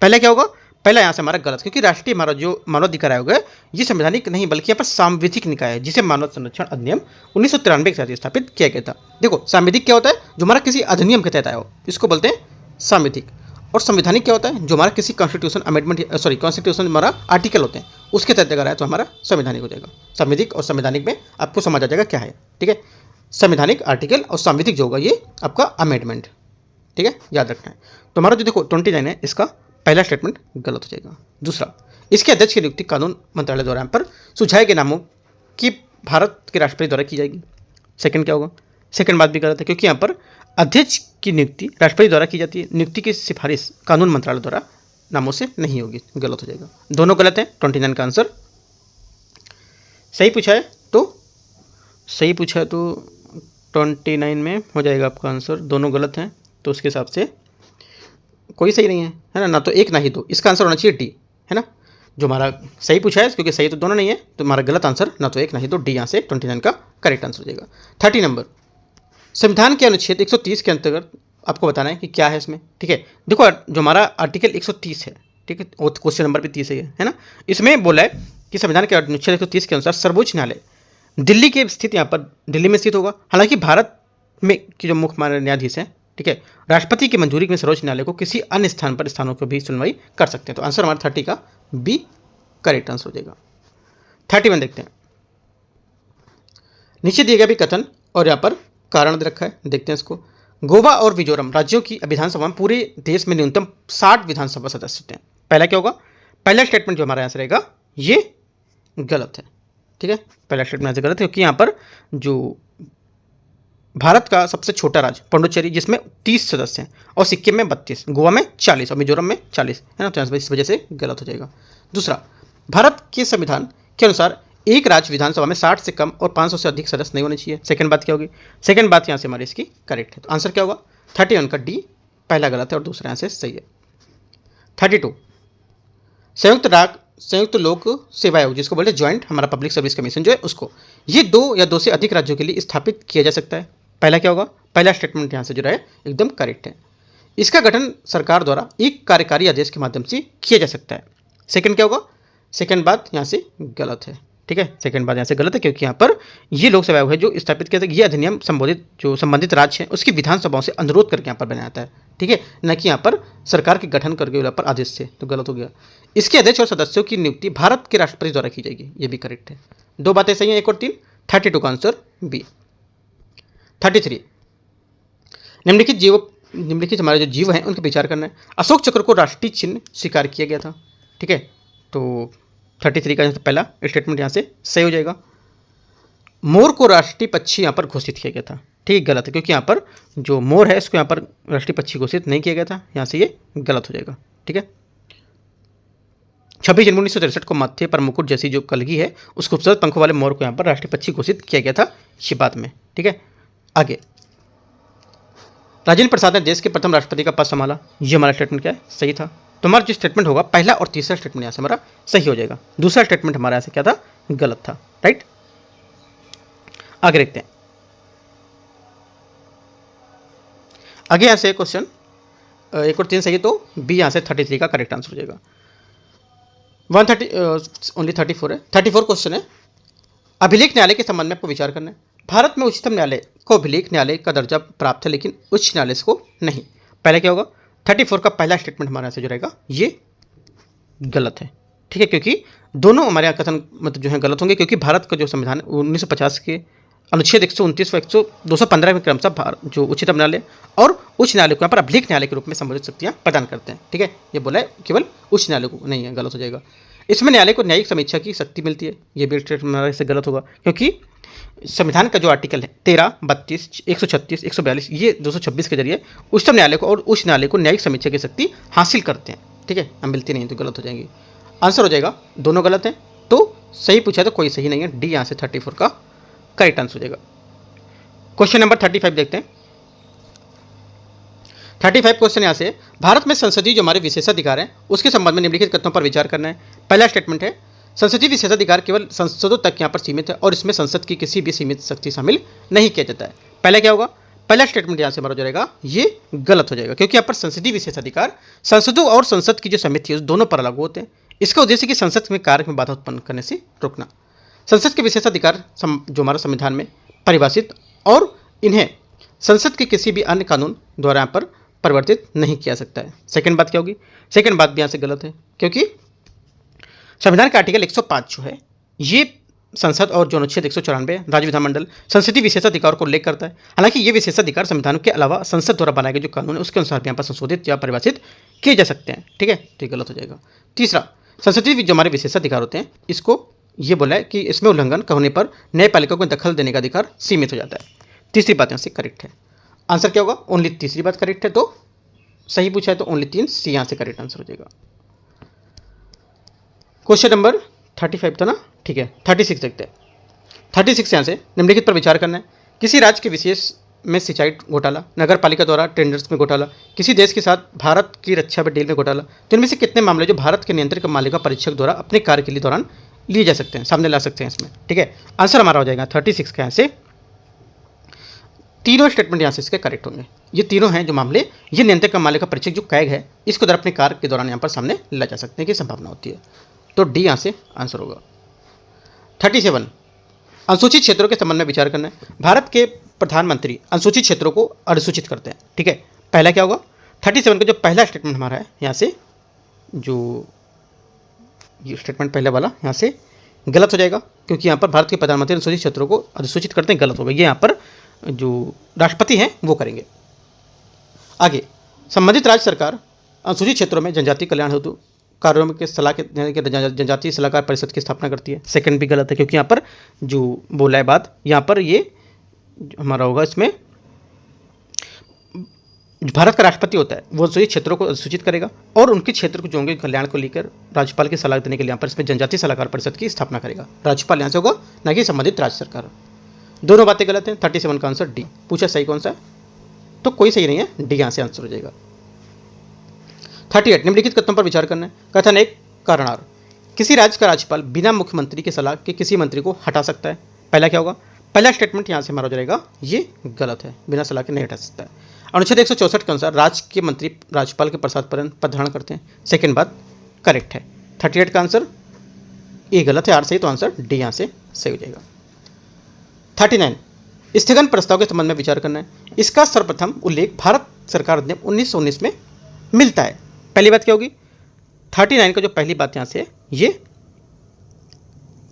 पहले क्या होगा, पहला यहाँ से हमारा गलत, क्योंकि राष्ट्रीय जो मानवाधिकार आयोग है ये संवैधानिक नहीं बल्कि यहाँ पर सांविधिक निकाय है, जिसे मानव संरक्षण अधिनियम 1993 के साथ स्थापित किया गया था। देखो सांविधिक क्या होता है, जो हमारा किसी अधिनियम के तहत आया हो, इसको बोलते हैं सांविधिक। और संवैधानिक क्या होता है, जो हमारा किसी कॉन्स्टिट्यूशन अमेंडमेंट कॉन्स्टिट्यूशन हमारा आर्टिकल होते हैं उसके तहत अगर आया तो हमारा संवैधानिक हो जाएगा। संविधिक और संवैधानिक में आपको समझ आ जाएगा क्या है। ठीक है, संवैधानिक आर्टिकल और सांविधिक जो होगा ये आपका अमेंडमेंट। ठीक है, याद रखना है। तो हमारा जो देखो 29 है, इसका पहला स्टेटमेंट गलत हो जाएगा। दूसरा, इसके अध्यक्ष की नियुक्ति कानून मंत्रालय द्वारा यहाँ पर सुझाए गए नामों की भारत के राष्ट्रपति द्वारा की जाएगी। सेकंड क्या होगा, सेकंड बात भी गलत है, क्योंकि यहाँ पर अध्यक्ष की नियुक्ति राष्ट्रपति द्वारा की जाती है, नियुक्ति की सिफारिश कानून मंत्रालय द्वारा नामों से नहीं होगी, गलत हो जाएगा। दोनों गलत हैं। 29 का आंसर सही पूछा है तो 29 में हो जाएगा आपका आंसर। दोनों गलत हैं तो उसके हिसाब से कोई सही नहीं है ना, ना तो एक ना ही दो। इसका आंसर होना चाहिए डी, है ना, जो हमारा सही पूछा है, क्योंकि सही तो दोनों नहीं है, तो हमारा गलत आंसर ना तो एक ना ही दो, डी यहाँ से 29 का करेक्ट आंसर हो जाएगा। 30 नंबर, संविधान के अनुच्छेद 130 के अंतर्गत आपको बताना है कि क्या है इसमें। ठीक है, देखो जो हमारा आर्टिकल 130 है, ठीक है, और क्वेश्चन नंबर भी 30 है ना, इसमें बोला है कि संविधान के अनुच्छेद 130 के अनुसार सर्वोच्च न्यायालय दिल्ली के स्थित यहाँ पर दिल्ली में स्थित होगा। हालांकि भारत में की जो मुख्य हमारे न्यायाधीश हैं, ठीक है, राष्ट्रपति की मंजूरी में सर्वोच्च न्यायालय को किसी अन्य स्थान पर स्थानों को भी सुनवाई कर सकते हैं। तो आंसर हमारा 30 का बी करेक्ट आंसर हो जाएगा। 31 देखते हैं। नीचे दिए गए भी कथन और यहाँ पर कारण दे रखा है, देखते हैं इसको। गोवा और मिजोरम राज्यों की विधानसभा में पूरे देश में न्यूनतम 60 विधानसभा सदस्य होते हैं। पहला क्या होगा, पहला स्टेटमेंट जो हमारा आंसर रहेगा ये गलत है। ठीक है, पहला स्टेटमेंट आंसर गलत है, क्योंकि यहाँ पर जो भारत का सबसे छोटा राज्य पुडुचेरी, जिसमें 30 सदस्य हैं, और सिक्किम में 32, गोवा में 40 और मिजोरम में 40, है ना, तो इस वजह से गलत हो जाएगा। दूसरा, भारत के संविधान के अनुसार एक राज्य विधानसभा में 60 से कम और 500 से अधिक सदस्य नहीं होने चाहिए। सेकंड बात क्या होगी, सेकंड बात यहाँ से हमारी इसकी करेक्ट है। तो आंसर क्या होगा, 31 का डी, पहला गलत है और दूसरा यहाँ से सही है। 32, संयुक्त लोक सेवा आयोग, जिसको बोलते हैं ज्वाइंट हमारा पब्लिक सर्विस कमीशन जो है, उसको ये 2 या 2 से अधिक राज्यों के लिए स्थापित किया जा सकता है। पहला क्या होगा, पहला स्टेटमेंट यहाँ से जो है एकदम करेक्ट है। इसका गठन सरकार द्वारा एक कार्यकारी आदेश के माध्यम से किया जा सकता है। सेकंड क्या होगा, सेकंड बात यहाँ से गलत है। ठीक है, सेकंड बात यहाँ से गलत है, क्योंकि यहाँ पर ये लोक सेवा आयोग है जो स्थापित किया जाता है, ये अधिनियम संबंधित राज्य है उसकी विधानसभाओं से अनुरोध करके यहाँ पर बनाया जाता है। ठीक है, न कि यहाँ पर सरकार के गठन करके यहाँ पर आदेश से, तो गलत हो गया। इसके अध्यक्ष और सदस्यों की नियुक्ति भारत के राष्ट्रपति द्वारा की जाएगी, ये भी करेक्ट है। 2 बातें सही हैं, 1 और 3। 32 का आंसर बी। 33, निम्नलिखित हमारे जो जीव हैं उनके विचार करना है। अशोक चक्र को राष्ट्रीय चिन्ह स्वीकार किया गया था। ठीक है, तो 33 का पहला स्टेटमेंट यहाँ से सही हो जाएगा। मोर को राष्ट्रीय पक्षी यहाँ पर घोषित किया गया था। ठीक, गलत है, क्योंकि यहाँ पर जो मोर है इसको यहाँ पर राष्ट्रीय पक्षी घोषित नहीं किया गया था, यहाँ से ये गलत हो जाएगा। ठीक है, 26 जनवरी 1963 को माथे पर मुकुट जैसी जो कलगी है उस खूबसूरत पंखों वाले मोर को यहाँ पर राष्ट्रीय पक्षी घोषित किया गया था, ये बाद में। ठीक है, आगे राजेंद्र प्रसाद ने देश के प्रथम राष्ट्रपति का पद संभाला, ये हमारा स्टेटमेंट क्या है, सही था। तो हमारा जो स्टेटमेंट होगा पहला और तीसरा स्टेटमेंट यहाँ से हमारा सही हो जाएगा। दूसरा स्टेटमेंट हमारा यहाँ से क्या था, गलत था। राइट, आगे देखते हैं। आगे यहाँ से क्वेश्चन 1 और 3 सही है, तो बी यहाँ से 33 का करेक्ट आंसर हो जाएगा। 130 ओनली 34 है। 34 क्वेश्चन है, अभिलेख न्यायालय के संबंध में आपको विचार करना है। भारत में उच्चतम न्यायालय को अभिलेख न्यायालय का दर्जा प्राप्त है, लेकिन उच्च न्यायालय को नहीं। पहले क्या होगा, 34 का पहला स्टेटमेंट हमारे यहाँ से जो रहेगा ये गलत है। ठीक है, क्योंकि दोनों हमारे यहाँ कथन मतलब जो है गलत होंगे, क्योंकि भारत का जो संविधान 1950 के अनुच्छेद 129 व 215 में क्रमशः जो उच्चतम न्यायालय और उच्च न्यायालय को यहाँ पर अभिलेख न्यायालय के रूप में संबोधित शक्तियाँ प्रदान करते हैं। ठीक है, ये बोला है केवल उच्च न्यायालय को नहीं है, गलत हो जाएगा। इसमें न्यायालय को न्यायिक समीक्षा की शक्ति मिलती है, ये भी स्टेटमेंट से गलत होगा, क्योंकि संविधान का जो आर्टिकल है 13, 32, 136, 142, ये 226 के जरिए उच्चतम न्यायालय को और उच्च न्यायालय को न्यायिक समीक्षा की शक्ति हासिल करते हैं। ठीक है, हम मिलती नहीं तो गलत हो जाएंगी। आंसर हो जाएगा, दोनों गलत हैं, तो सही पूछा तो कोई सही नहीं है, डी यहाँ से 34 का करेक्ट आंसर हो जाएगा। क्वेश्चन नंबर 35 देखते हैं। 35 क्वेश्चन यहाँ से, भारत में संसदीय जो हमारे विशेषाधिकार हैं उसके संबंध में निम्नलिखित कथनों पर विचार करना है। पहला स्टेटमेंट है, संसदीय विशेषाधिकार केवल संसदों तक यहाँ पर सीमित है और इसमें संसद की किसी भी सीमित शक्ति शामिल नहीं किया जाता है। पहला क्या होगा, पहला स्टेटमेंट यहाँ से हमारा हो जाएगा ये गलत हो जाएगा, क्योंकि यहाँ पर संसदीय विशेषाधिकार संसदों और संसद की जो समिति है उस दोनों पर लागू होते हैं। इसका उद्देश्य कि संसद में कार्य में बाधा उत्पन्न करने से रोकना। संसद के विशेषाधिकार जो हमारा संविधान में परिभाषित और इन्हें संसद के किसी भी अन्य कानून द्वारा यहाँ पर परिवर्तित नहीं किया सकता है। सेकंड बात क्या होगी, सेकंड बात भी यहाँ से गलत है, क्योंकि संविधान का आर्टिकल 105 जो है ये संसद और जो अनुच्छेद 194 राज्य विधानमंडल संसदीय विशेषाधिकार को उल्लेख करता है। हालांकि ये विशेषाधिकार संविधान के अलावा संसद द्वारा बनाए गए जो कानून है उसके अनुसार भी यहाँ पर संशोधित या परिभाषित किए जा सकते हैं। ठीक है, तो ये गलत हो जाएगा। तीसरा, संसदीय जो हमारे विशेषाधिकार होते हैं इसको ये बोला है कि इसमें उल्लंघन होने पर न्यायपालिका को दखल देने का अधिकार सीमित हो जाता है। तीसरी बात यहाँ से करेक्ट है। आंसर क्या होगा, ओनली तीसरी बात करेक्ट है, तो सही पूछा है तो ओनली 3 सी यहाँ से करेक्ट आंसर हो जाएगा। क्वेश्चन नंबर 35 था ना, ठीक है 36 देखते हैं। 36 यहाँ से निम्नलिखित पर विचार करना है। किसी राज्य के विशेष में सिंचाई घोटाला, नगर पालिका द्वारा टेंडर्स में घोटाला, किसी देश के साथ भारत की रक्षा डील में घोटाला, तो इनमें से कितने मामले जो भारत के नियंत्रक मालिका परीक्षक द्वारा अपने कार्य के लिए दौरान लिए जा सकते हैं, सामने ला सकते हैं इसमें। ठीक है, आंसर हमारा हो जाएगा 36 का। यहाँ से तीनों स्टेटमेंट यहाँ से इसके करेक्ट होंगे। ये तीनों हैं जो मामले ये नियंत्रक मालिका परीक्षक जो कैग है इसको द्वारा अपने कार्य के दौरान यहाँ पर सामने ला जा सकते हैं की संभावना होती है, तो डी यहाँ से आंसर होगा। 37, अनुसूचित क्षेत्रों के संबंध में विचार करना है। भारत के प्रधानमंत्री अनुसूचित क्षेत्रों को अधिसूचित करते हैं। ठीक है, पहला क्या होगा, 37 का जो पहला स्टेटमेंट हमारा है यहाँ से जो ये स्टेटमेंट पहले वाला यहाँ से गलत हो जाएगा, क्योंकि यहाँ पर भारत के प्रधानमंत्री अनुसूचित क्षेत्रों को अधिसूचित करते हैं, गलत होगा। ये यहाँ पर जो राष्ट्रपति हैं वो करेंगे। आगे, संबंधित राज्य सरकार अनुसूचित क्षेत्रों में जनजातीय कल्याण हेतु कार्यों के सलाह के जनजातीय सलाहकार परिषद की स्थापना करती है। सेकंड भी गलत है, क्योंकि यहाँ पर जो बोला है बात यहाँ पर ये हमारा होगा, इसमें भारत का राष्ट्रपति होता है वो अनुसूचित क्षेत्रों को अधिसूचित करेगा और उनके क्षेत्र को जो होंगे कल्याण को लेकर राज्यपाल की सलाह देने के लिए यहाँ पर इसमें जनजातीय सलाहकार परिषद की स्थापना करेगा। राज्यपाल यहाँ से होगा, न कि संबंधित राज्य सरकार। दोनों बातें गलत हैं। 37 का आंसर डी। पूछा सही कौन सा है, तो कोई सही नहीं है, डी यहाँ से आंसर हो जाएगा। 38, निम्नलिखित कथनों पर विचार करना है। कथन 1, कारणार, किसी राज्य का राज्यपाल बिना मुख्यमंत्री की सलाह के किसी मंत्री को हटा सकता है। पहला क्या होगा, पहला स्टेटमेंट यहाँ से हमारा हो जाएगा ये गलत है, बिना सलाह के नहीं हटा सकता है। अनुच्छेद 164 के अनुसार राज्य के मंत्री राज्यपाल के प्रसाद पर पद धारण करते हैं। सेकंड बात करेक्ट है। 38 का आंसर ए गलत है, आर सही, तो आंसर डी यहाँ से सही हो जाएगा। 39, स्थगन प्रस्ताव के संबंध में विचार करना है। इसका सर्वप्रथम उल्लेख भारत सरकार अधिनियम 1919 में मिलता है। पहली बात क्या होगी, 39 का जो पहली बात यहाँ से ये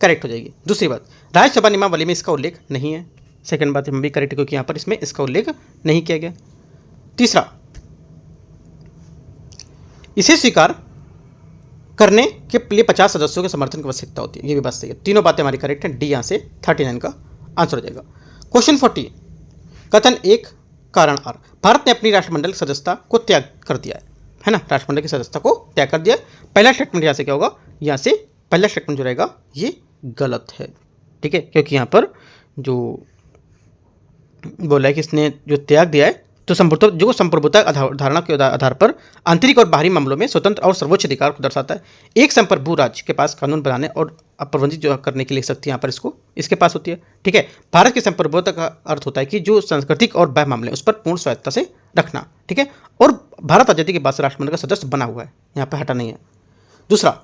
करेक्ट हो जाएगी। दूसरी बात, राज्यसभा नियमावली में इसका उल्लेख नहीं है। सेकंड बात हम भी करेक्ट, क्योंकि यहाँ पर इसमें इसका उल्लेख नहीं किया गया। तीसरा, इसे स्वीकार करने के लिए 50 सदस्यों के समर्थन की आवश्यकता होती है, ये भी बात सही है। तीनों बातें हमारी करेक्ट हैं, डी यहाँ से 39 का आंसर हो जाएगा। क्वेश्चन 40, कथन 1, कारण आर, भारत ने अपनी राष्ट्रमंडल की सदस्यता को त्याग कर दिया है ना, राष्ट्रमंडल की सदस्यता को त्याग कर दिया। पहला स्टेटमेंट यहाँ से क्या होगा, यहाँ से पहला स्टेटमेंट जो रहेगा ये गलत है। ठीक है, क्योंकि यहाँ पर जो बोला है कि इसने जो त्याग दिया है तो संप्रभुता धारणा के आधार पर आंतरिक और बाहरी मामलों में स्वतंत्र और सर्वोच्च अधिकार को दर्शाता है। एक संप्रभु राज्य के पास कानून बनाने और प्रबंधित जो करने के लिए शक्ति यहाँ पर इसके पास होती है। ठीक है, भारत की संप्रभुता का अर्थ होता है कि जो सांस्कृतिक और बाह्य मामले उस पर पूर्ण स्वायत्तता से रखना। ठीक है, और भारत आजादी के बाद से राष्ट्रमंडल का सदस्य बना हुआ है, यहाँ पर हटा नहीं है। दूसरा,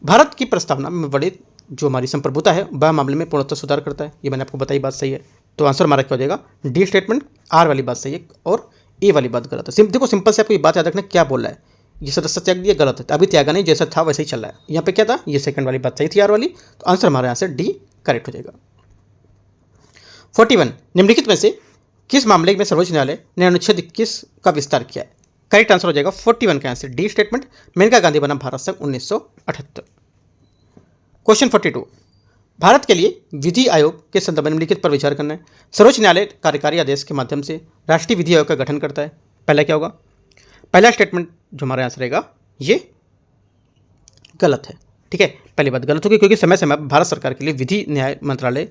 भारत की प्रस्तावना में बड़ी जो हमारी संप्रभुता है बाह्य मामले में पूर्णतः सुधार करता है, ये मैंने आपको बताई, बात सही है। तो आंसर हमारा क्या हो जाएगा, डी स्टेटमेंट। आर वाली बात सही है और ए वाली बात गलत है। देखो सिंपल से आपको ये बात याद रखना, क्या बोल रहा है, ये सदस्य त्याग दिया गलत है, अभी त्यागा नहीं, जैसा था वैसे ही चल रहा है। यहाँ पे क्या था, ये सेकंड वाली बात सही थी, आर वाली, तो आंसर हमारे यहाँ से डी करेक्ट हो जाएगा। 41, निम्नलिखित में से किस मामले में सर्वोच्च न्यायालय ने अनुच्छेद 21 का विस्तार किया है। करेक्ट आंसर हो जाएगा 41 का answer D statement, Menaka Gandhi बना भारत संघ 1978। क्वेश्चन 42, भारत के लिए विधि आयोग के संदर्भ में निम्नलिखित पर विचार करना है। सर्वोच्च न्यायालय कार्यकारी आदेश के माध्यम से राष्ट्रीय विधि आयोग का गठन करता है। पहला क्या होगा, पहला स्टेटमेंट जो हमारा आंसर रहेगा ये गलत है। ठीक है, पहली बात गलत होगी, क्योंकि समय समय भारत सरकार के लिए विधि न्याय मंत्रालय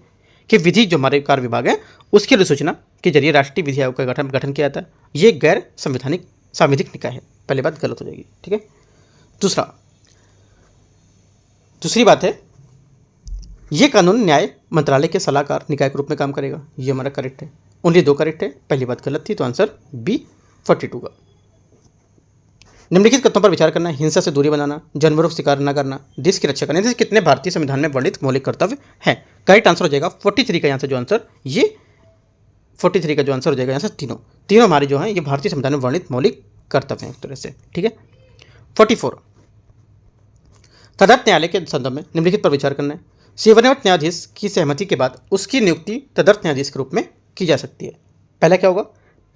के विधि जो हमारे कार्य विभाग है उसकी अधिसूचना के जरिए राष्ट्रीय विधि आयोग का गठन किया जाता है। ये गैर संवैधानिक सांविधिक निकाय है। पहली बात गलत हो जाएगी, ठीक है। दूसरी बात है, ये कानून न्याय मंत्रालय के सलाहकार निकाय के रूप में काम करेगा। ये हमारा करेक्ट है। ओनली 2 करेक्ट है, पहली बात गलत थी, तो आंसर बी 42 का। निम्नलिखित कथनों पर विचार करना, हिंसा से दूरी बनाना, जानवरों को शिकार न करना, देश की रक्षा करने से कितने भारतीय संविधान में वर्णित मौलिक कर्तव्य हैं। करेक्ट आंसर हो जाएगा 43 का यहाँ से जो आंसर, ये 43 का जो आंसर हो जाएगा यहाँ से तीनों हमारे जो हैं ये भारतीय संविधान में वर्णित मौलिक कर्तव्य हैं एक तरह से, ठीक है। 44 तदर्थ न्यायालय के संदर्भ में निम्नलिखित पर विचार करना है। सेवानिवृत्त न्यायाधीश की सहमति के बाद उसकी नियुक्ति तदर्थ न्यायाधीश के रूप में की जा सकती है। पहला क्या होगा,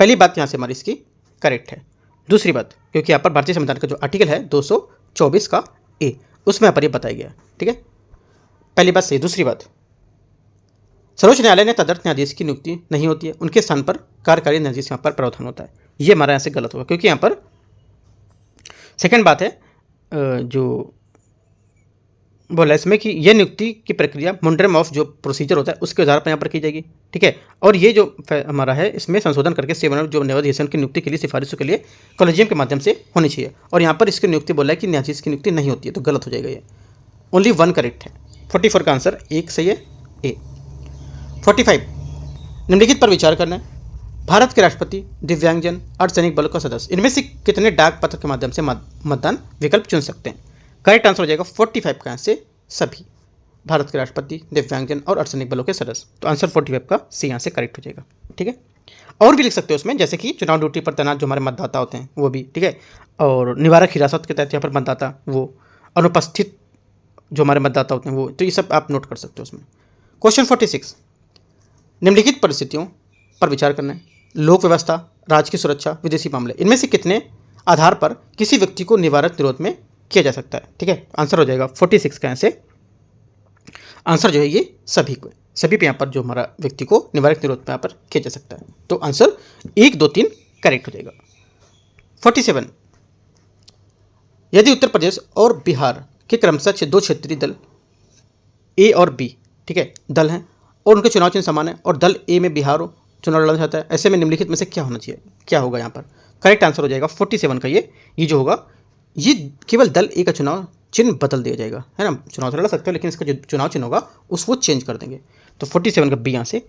पहली बात यहाँ से हमारी इसकी करेक्ट है। दूसरी बात, क्योंकि यहाँ पर भारतीय संविधान का जो आर्टिकल है 224 का ए, उसमें यहाँ पर यह बताया गया, ठीक है। पहली बात सही। दूसरी बात, सर्वोच्च न्यायालय ने तदर्थ न्यायाधीश की नियुक्ति नहीं होती है, उनके स्थान पर कार्यकारी न्यायाधीश यहाँ पर प्रावधान होता है। ये हमारा यहाँ से गलत होगा, क्योंकि यहाँ पर सेकंड बात है जो बोला इसमें कि यह नियुक्ति की प्रक्रिया मुंड्रम ऑफ जो प्रोसीजर होता है उसके आधार पर यहाँ पर की जाएगी, ठीक है। और ये जो हमारा है इसमें संशोधन करके सेवानिवृत्त जो न्यायाधीश की नियुक्ति के लिए सिफारिशों के लिए कॉलेजियम के माध्यम से होनी चाहिए, और यहाँ पर इसकी नियुक्ति बोला है कि न्यायाधीश की नियुक्ति नहीं होती है, तो गलत हो जाएगा ये। ओनली 1 करेक्ट है। 44 का आंसर 1 सही है, ए। 45 निम्नलिखित पर विचार करना है। भारत के राष्ट्रपति, दिव्यांगजन, अर्धसैनिक बलों का सदस्य, इनमें से कितने डाक पत्र के माध्यम से मतदान विकल्प चुन सकते हैं। करेक्ट आंसर हो जाएगा 45 का से सभी, भारत के राष्ट्रपति, दिव्यांगजन और अर्धसैनिक बलों के सदस्य। तो आंसर 45 का सी यहाँ से करेक्ट हो जाएगा, ठीक है। और भी लिख सकते हो उसमें, जैसे कि चुनाव ड्यूटी पर तैनात जो हमारे मतदाता होते हैं वो भी, ठीक है। और निवारक हिरासत के तहत यहाँ पर मतदाता, वो अनुपस्थित जो हमारे मतदाता होते हैं वो, तो ये सब आप नोट कर सकते हो उसमें। क्वेश्चन 46 निम्नलिखित परिस्थितियों पर विचार करना है। लोक व्यवस्था, राज्य की सुरक्षा, विदेशी मामले, इनमें से कितने आधार पर किसी व्यक्ति को निवारक निरोध में किया जा सकता है, ठीक है। आंसर हो जाएगा 46 का ऐसे आंसर जो है ये सभी पे यहाँ पर जो हमारा व्यक्ति को निवारक निरोध पे यहाँ पर किया जा सकता है। तो आंसर 1, 2, 3 करेक्ट हो जाएगा। 47 यदि उत्तर प्रदेश और बिहार के क्रमशः 2 क्षेत्रीय दल ए और बी, ठीक है, दल हैं और उनके चुनाव चिन्ह समान है और दल ए में बिहार चुनाव लड़ना चाहता है, ऐसे में निम्नलिखित में से क्या होना चाहिए, क्या होगा यहाँ पर। करेक्ट आंसर हो जाएगा 47 का ये जो होगा, ये केवल दल ए का चुनाव चिन्ह बदल दिया जाएगा, है ना। चुनाव तो लड़ सकते हो लेकिन इसका जो चुनाव चिन्ह होगा वो चेंज कर देंगे। तो 47 का बी यहाँ से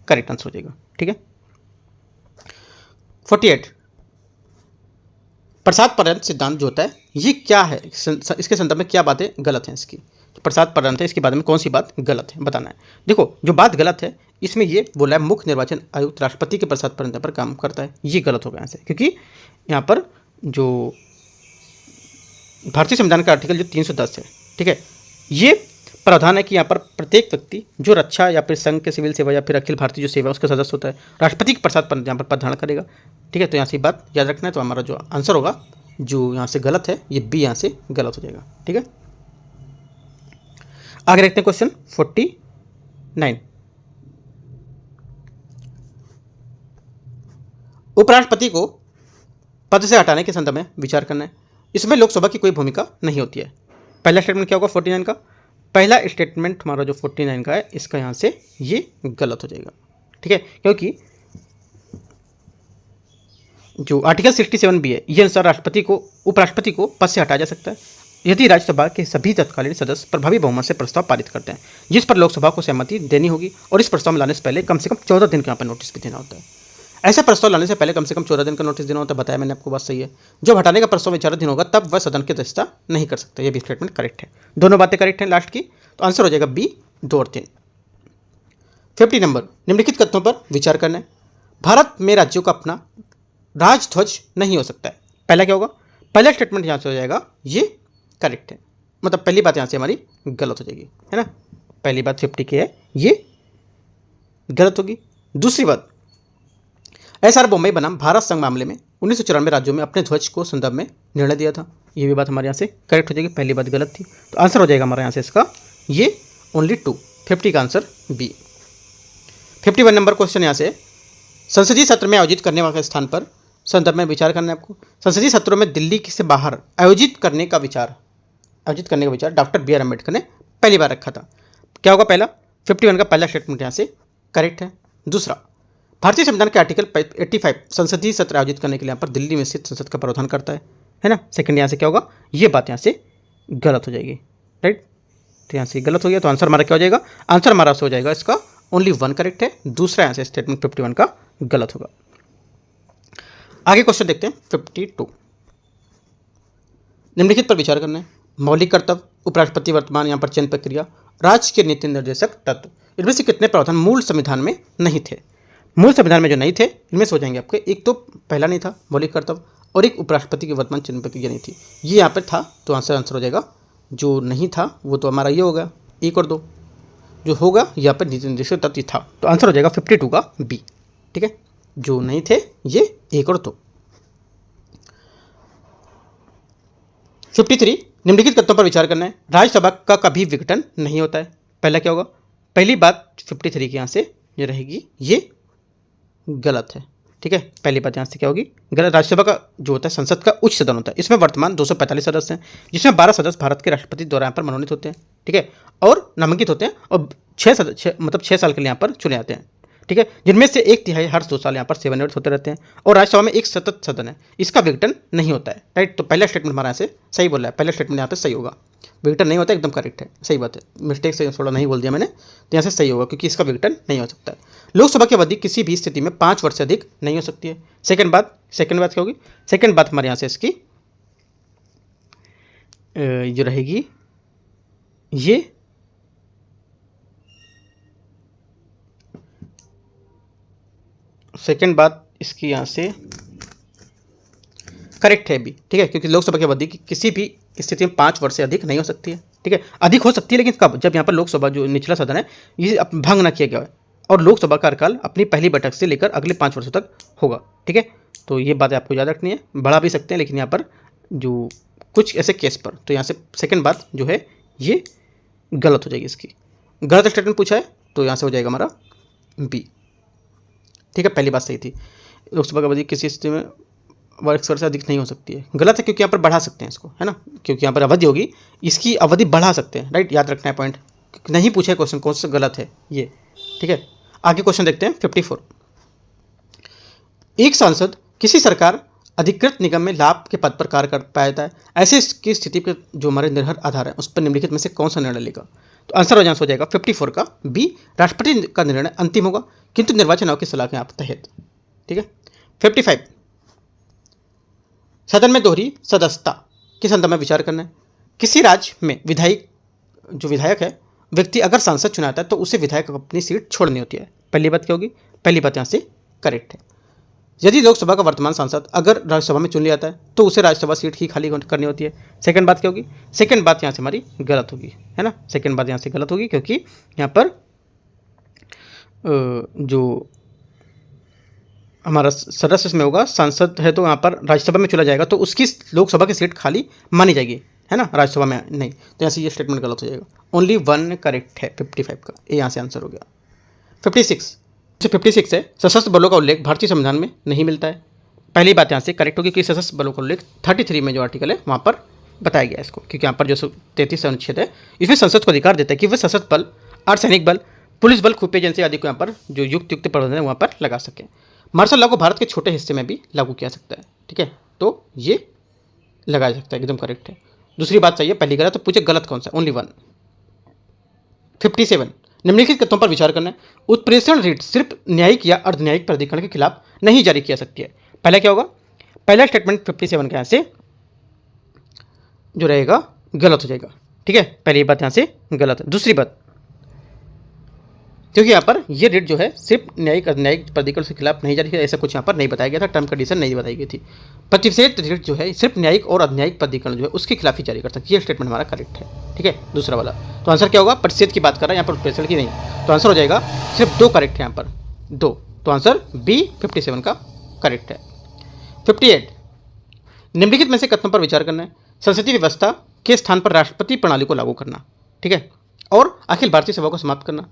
करेक्ट आंसर हो जाएगा, ठीक है। 48 प्रसाद पर्यंत सिद्धांत जो होता है ये क्या है, इसके संदर्भ में क्या बातें गलत हैं इसकी। प्रसाद पर्यंत है, इसके बारे में कौन सी बात गलत है बताना है। देखो जो बात गलत है इसमें ये बोला है मुख्य निर्वाचन आयुक्त राष्ट्रपति के प्रसाद पर्यंत पर काम करता है, ये गलत होगा यहाँ से, क्योंकि यहाँ पर जो भारतीय संविधान का आर्टिकल जो 310 है, ठीक है, ये प्रावधान है कि यहाँ पर प्रत्येक व्यक्ति जो रक्षा या फिर संघ के सिविल सेवा या फिर अखिल भारतीय जो सेवा उसका सदस्य होता है, राष्ट्रपति के प्रसाद पर यहाँ पर पद धारण करेगा, ठीक है। तो यहाँ से बात याद रखना है। तो हमारा जो आंसर होगा जो यहाँ से गलत है ये बी यहाँ से गलत हो जाएगा, ठीक है। आगे देखते हैं क्वेश्चन 49 उपराष्ट्रपति को पद से हटाने के संदर्भ में विचार करना है। इसमें लोकसभा की कोई भूमिका नहीं होती है। पहला स्टेटमेंट क्या होगा 49 का, पहला स्टेटमेंट हमारा जो 49 का है इसका यहाँ से ये गलत हो जाएगा, ठीक है, क्योंकि जो आर्टिकल 67 बी है ये अनुसार उपराष्ट्रपति को पद से हटाया जा सकता है यदि राज्यसभा के सभी तत्कालीन सदस्य प्रभावी बहुमत से प्रस्ताव पारित करते हैं, जिस पर लोकसभा को सहमति देनी होगी, और इस प्रस्ताव में लाने से पहले कम से कम 14 दिन का यहाँ पर नोटिस भी देना होता है। ऐसा प्रस्ताव लाने से पहले कम से कम 14 दिन का नोटिस देना होता है, बताया मैंने आपको, बात सही है। जब हटाने का प्रस्ताव 14 दिन होगा तब वह सदन की अध्यक्षता नहीं कर सकता। ये भी स्टेटमेंट करेक्ट है, दोनों बातें करेक्ट हैं लास्ट की। तो आंसर हो जाएगा बी 2 और 3। 50 नंबर निम्नलिखित कथनों पर विचार करना है। भारत में राज्यों का अपना राजध्वज नहीं हो सकता है। पहला क्या होगा, पहला स्टेटमेंट यहाँ से हो जाएगा ये करेक्ट है, मतलब पहली बात यहाँ से हमारी गलत हो जाएगी, है ना। पहली बात 50 की है ये गलत होगी। दूसरी बात, एसआर बोम्बे बनाम भारत संघ मामले में 1994 राज्यों में अपने ध्वज को संदर्भ में निर्णय दिया था, ये भी बात हमारे यहाँ से करेक्ट हो जाएगी, पहली बात गलत थी। तो आंसर हो जाएगा हमारे यहाँ से इसका ये ओनली 2, 50 का आंसर बी। 51 नंबर क्वेश्चन यहाँ से, संसदीय सत्र में आयोजित करने वाले स्थान पर संदर्भ में विचार करना है आपको। संसदीय सत्रों में दिल्ली से बाहर आयोजित करने का विचार डॉक्टर बी आर अम्बेडकर ने पहली बार रखा था। क्या होगा पहला, 51 का पहला स्टेटमेंट यहाँ से करेक्ट है। दूसरा, भारतीय संविधान के आर्टिकल 85 संसदीय सत्र आयोजित करने के लिए यहाँ पर दिल्ली में स्थित संसद का प्रावधान करता है ना। सेकंड यहाँ से क्या होगा, ये बात यहाँ से गलत हो जाएगी, राइट। तो यहाँ से गलत हो गया, तो आंसर हमारा क्या हो जाएगा, आंसर हमारा हो जाएगा इसका ओनली 1 करेक्ट है, दूसरा यहाँ से स्टेटमेंट 51 का गलत होगा। आगे क्वेश्चन देखते हैं 52। निम्नलिखित पर विचार करना है। मौलिक कर्तव्य, उपराष्ट्रपति वर्तमान यहाँ पर चयन प्रक्रिया, राज्य के नीति निर्देशक तत्व, इनमें से कितने प्रावधान मूल संविधान में नहीं थे। मूल संविधान में जो नहीं थे इनमें से हो जाएंगे आपके, एक तो पहला नहीं था मौलिक कर्तव्य, और एक उपराष्ट्रपति की वर्तमान चयन प्रक्रिया नहीं थी, ये यहाँ पर था। तो आंसर हो जाएगा जो नहीं था वो तो हमारा ये होगा 1 और 2, जो होगा यहाँ पर नीति निर्देशक तत्व था। तो आंसर हो जाएगा 52 का बी, ठीक है। जो नहीं थे ये 1 और 2। 53 निम्नलिखित तथ्यों पर विचार करना है। राज्यसभा का कभी विघटन नहीं होता है। पहला क्या होगा, पहली बात 53 की यहाँ से ये रहेगी, ये गलत है, ठीक है। पहली बात यहाँ से क्या होगी, गलत। राज्यसभा का जो होता है संसद का उच्च सदन होता है, इसमें वर्तमान 245 सदस्य हैं, जिसमें 12 सदस्य भारत के राष्ट्रपति द्वारा यहाँ पर मनोनीत होते हैं, ठीक है, और नामांकित होते हैं, और 6 साल के लिए यहाँ पर चुने जाते हैं, ठीक है, जिनमें से 1/3 हर 2 साल यहाँ पर सेवानिवृत्त होते रहते हैं, और राज्यसभा में एक सतत सदन है, इसका विघटन नहीं होता है, राइट। तो पहला स्टेटमेंट हमारा यहाँ से सही बोल रहा है, पहला स्टेटमेंट यहाँ पे सही होगा, विघटन नहीं होता, एकदम करेक्ट है, सही बात है, मिस्टेक से थोड़ा नहीं बोल दिया मैंने, तो यहाँ से सही होगा क्योंकि इसका विघटन नहीं हो सकता है। लोकसभा की अवधि किसी भी स्थिति में 5 वर्ष से अधिक नहीं हो सकती है। सेकंड बात क्या होगी, सेकंड बात हमारे यहाँ से इसकी जो रहेगी, ये सेकंड बात इसकी यहाँ से करेक्ट है भी, ठीक है, क्योंकि लोकसभा की अवधि किसी भी स्थिति में 5 वर्ष से अधिक नहीं हो सकती है, ठीक है। अधिक हो सकती है लेकिन कब, जब यहाँ पर लोकसभा जो निचला सदन है ये भंग ना किया गया है और लोकसभा का कार्यकाल अपनी पहली बैठक से लेकर अगले 5 वर्षों तक होगा, ठीक है। तो ये बात आपको याद रखनी है, बढ़ा भी सकते हैं लेकिन यहाँ पर जो कुछ ऐसे केस पर, तो यहाँ से सेकंड बात जो है ये गलत हो जाएगी, इसकी गलत स्टेटमेंट पूछा है तो यहाँ से हो जाएगा हमारा बी, ठीक है। पहली बात सही थी, लोकसभा की अवधि किसी स्थिति में वर्ष से अधिक नहीं हो सकती है, गलत है क्योंकि यहाँ पर बढ़ा सकते हैं इसको, है ना, क्योंकि यहाँ पर अवधि होगी, इसकी अवधि बढ़ा सकते हैं, राइट, याद रखना है पॉइंट, नहीं पूछे क्वेश्चन कौन सा गलत है ये, ठीक है। आगे क्वेश्चन देखते हैं 54। एक सांसद किसी सरकार अधिकृत निगम में लाभ के पद पर कार्य कर पाता है, ऐसे की स्थिति पर जो हमारे निर्भर आधार है उस पर निम्नलिखित में से कौन सा निर्णय लेगा। तो आंसर हो जाएगा 54 का बी, राष्ट्रपति का निर्णय अंतिम होगा किंतु निर्वाचन आयोग की सलाह के आप तहत, ठीक है। 55 सदन में दोहरी सदस्यता के संदर्भ में विचार करना है। किसी राज्य में विधायक है व्यक्ति अगर सांसद चुनाता है तो उसे विधायक को अपनी सीट छोड़नी होती है। पहली बात क्या होगी, पहली बात यहाँ से करेक्ट है। यदि लोकसभा का वर्तमान सांसद अगर राज्यसभा में चुन लिया जाता है तो उसे राज्यसभा सीट ही खाली करनी होती है। सेकंड बात क्या होगी, सेकंड बात यहाँ से हमारी गलत होगी, है ना, सेकंड बात यहाँ से गलत होगी क्योंकि यहाँ पर जो हमारा सदस्य में होगा, सांसद है तो यहाँ पर राज्यसभा में चला जाएगा तो उसकी लोकसभा की सीट खाली मानी जाएगी, है ना, राज्यसभा में नहीं, तो यहाँ से ये स्टेटमेंट गलत हो जाएगा। ओनली 1 करेक्ट है 55 का, ये यहाँ से आंसर हो गया। 56 है सशस्त्र बलों का उल्लेख भारतीय संविधान में नहीं मिलता है। पहली बात यहाँ से करेक्ट होगी कि सशस्त्र बलों का उल्लेख 33 में जो आर्टिकल है वहाँ पर बताया गया है इसको, क्योंकि यहाँ पर जो 33 अनुच्छेद है इसमें संसद को अधिकार देता है कि वह सशस्त्र बल, अर्धसैनिक बल, पुलिस बल, खुफिया एजेंसी आदि को यहाँ पर जो युक्त प्रबंधन है वहाँ पर लगा सकें। मार्शल लॉ को भारत के छोटे हिस्से में भी लागू किया सकता है, ठीक है, तो ये लगाया सकता है, एकदम करेक्ट है। दूसरी बात चाहिए, पहली गलत, तो पूछे गलत कौन सा, ओनली 1। 57 निम्नलिखित तथ्यों पर विचार करना है। उत्प्रेषण रीट सिर्फ न्यायिक या अर्धन्यायिक प्राधिकरण के खिलाफ नहीं जारी किया सकती है। पहला क्या होगा, पहला स्टेटमेंट 57 के यहाँ से जो रहेगा गलत हो जाएगा, ठीक है, पहली बात यहाँ से गलत है। दूसरी बात, क्योंकि यहाँ पर ये रेट जो है सिर्फ न्यायिक अर्धन्यायिक प्राधिकरण के खिलाफ नहीं जारी किया, ऐसा कुछ यहाँ पर नहीं बताया गया था, टर्म कंडीशन नहीं बताई गई थी। प्रतिषेध रेट जो है सिर्फ न्यायिक और अर्धन्यायिक प्राधिकरण जो है उसके खिलाफ ही जारी कर सकती है, ये स्टेटमेंट हमारा करेक्ट है, ठीक है, दूसरा वाला। तो आंसर क्या होगा, प्रतिषेध की बात कर रहा है यहाँ पर, उत्प्रेषण की नहीं, तो आंसर हो जाएगा सिर्फ 2 करेक्ट है यहाँ पर, 2, तो आंसर बी 57 का करेक्ट है। 58 निम्नलिखित में से कथनों पर विचार करना है। संसदीय व्यवस्था के स्थान पर राष्ट्रपति प्रणाली को लागू करना, ठीक है, और अखिल भारतीय सभा को समाप्त करना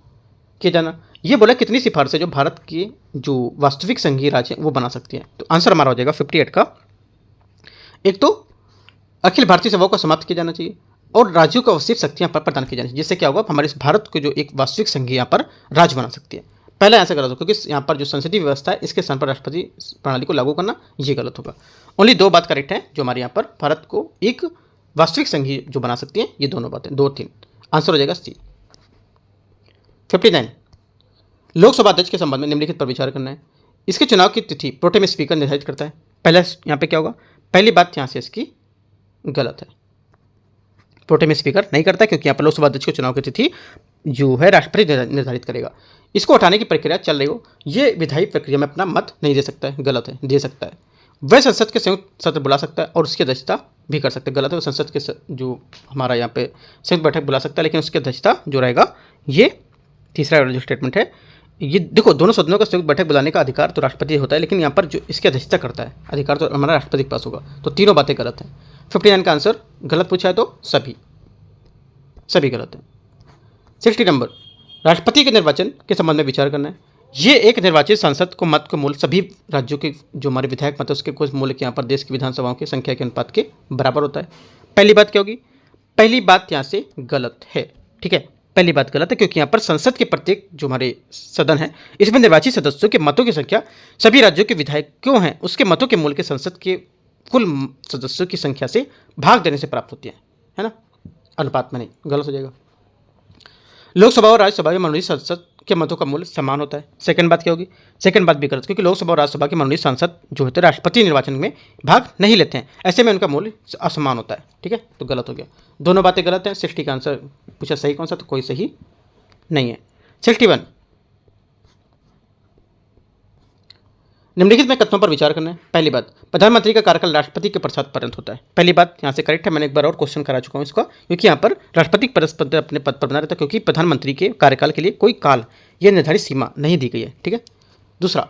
किया जाना। ये बोला कितनी सिफारिशें जो भारत की जो वास्तविक संघीय राज्य है वो बना सकती है। तो आंसर हमारा हो जाएगा 58 का, एक तो अखिल भारतीय सभा को समाप्त किया जाना चाहिए और राज्यों को अवशिष्ट शक्तियां पर प्रदान की जानी चाहिए, जिससे क्या होगा, हमारे भारत को जो एक वास्तविक संघीय यहाँ पर राज्य बना सकती है। पहला ऐसा गलत हो, क्योंकि यहाँ पर जो संसदीय व्यवस्था है इसके स्थान पर राष्ट्रपति प्रणाली को लागू करना ये गलत होगा। ओनली 2 बात करेक्ट है जो हमारे यहाँ पर भारत को एक वास्तविक संघ जो बना सकती है, ये दोनों बातें, 2-3 आंसर हो जाएगा सी। 59 लोकसभा अध्यक्ष के संबंध में निम्नलिखित पर विचार करना है। इसके चुनाव की तिथि प्रोटेम स्पीकर निर्धारित करता है। पहला यहाँ पे क्या होगा, पहली बात यहाँ से इसकी गलत है, प्रोटेम स्पीकर नहीं करता, क्योंकि यहाँ पर लोकसभा अध्यक्ष के चुनाव की तिथि जो है राष्ट्रपति निर्धारित करेगा। इसको हटाने की प्रक्रिया चल रही हो, ये विधायी प्रक्रिया में अपना मत नहीं दे सकता है, गलत है, दे सकता है। वह संसद के संयुक्त सत्र बुला सकता है और उसकी अध्यक्षता भी कर सकते हैं, गलत है। वो संसद के जो हमारा यहाँ पे संयुक्त बैठक बुला सकता है, लेकिन उसकी अध्यक्षता जो रहेगा, ये तीसरा जो स्टेटमेंट है, ये देखो दोनों सदनों का संयुक्त बैठक बुलाने का अधिकार तो राष्ट्रपति होता है, लेकिन यहाँ पर जो इसकी अध्यक्षता करता है अधिकार तो हमारा राष्ट्रपति के पास होगा। तो तीनों बातें गलत हैं। 59 का आंसर गलत पूछा है तो सभी गलत है। 60 नंबर राष्ट्रपति के निर्वाचन के संबंध में विचार करना है। ये एक निर्वाचित सांसद को मत को मूल्य सभी राज्यों के जो हमारे विधायक मत है उसके कुछ मूल्य के यहाँ पर देश की विधानसभाओं की संख्या के अनुपात के बराबर होता है। पहली बात क्या होगी, पहली बात यहाँ से गलत है, ठीक है, पहली बात गलत है, क्योंकि यहाँ पर संसद के प्रत्येक जो हमारे सदन है इसमें निर्वाचित सदस्यों के मतों की संख्या सभी राज्यों के विधायकों हैं उसके मतों के मूल्य के संसद के कुल सदस्यों की संख्या से भाग देने से प्राप्त होती है ना, अनुपात में नहीं, गलत हो जाएगा। लोकसभा और राज्यसभा के मनोनीत सांसद के मतों का मूल्य समान होता है। सेकंड बात क्या होगी, सेकंड बात भी गलत, क्योंकि लोकसभा और राज्यसभा के मनोनीत सांसद जो होते हैं राष्ट्रपति निर्वाचन में भाग नहीं लेते हैं, ऐसे में उनका मूल्य असमान होता है, ठीक है, तो गलत हो गया, दोनों बातें गलत हैं। 60 का आंसर पूछा सही कौन सा, तो कोई सही नहीं है। 61 निम्नलिखित में कथनों पर विचार करना है। पहली बात, प्रधानमंत्री का कार्यकाल राष्ट्रपति के पश्चात पर्यंत होता है। पहली बात यहाँ से करेक्ट है, मैंने एक बार और क्वेश्चन करा चुका हूँ इसका, क्योंकि यहाँ पर राष्ट्रपति पद अपने पद पर बना रहता है, क्योंकि प्रधानमंत्री के कार्यकाल के लिए कोई काल यह निर्धारित सीमा नहीं दी गई है, ठीक है। दूसरा,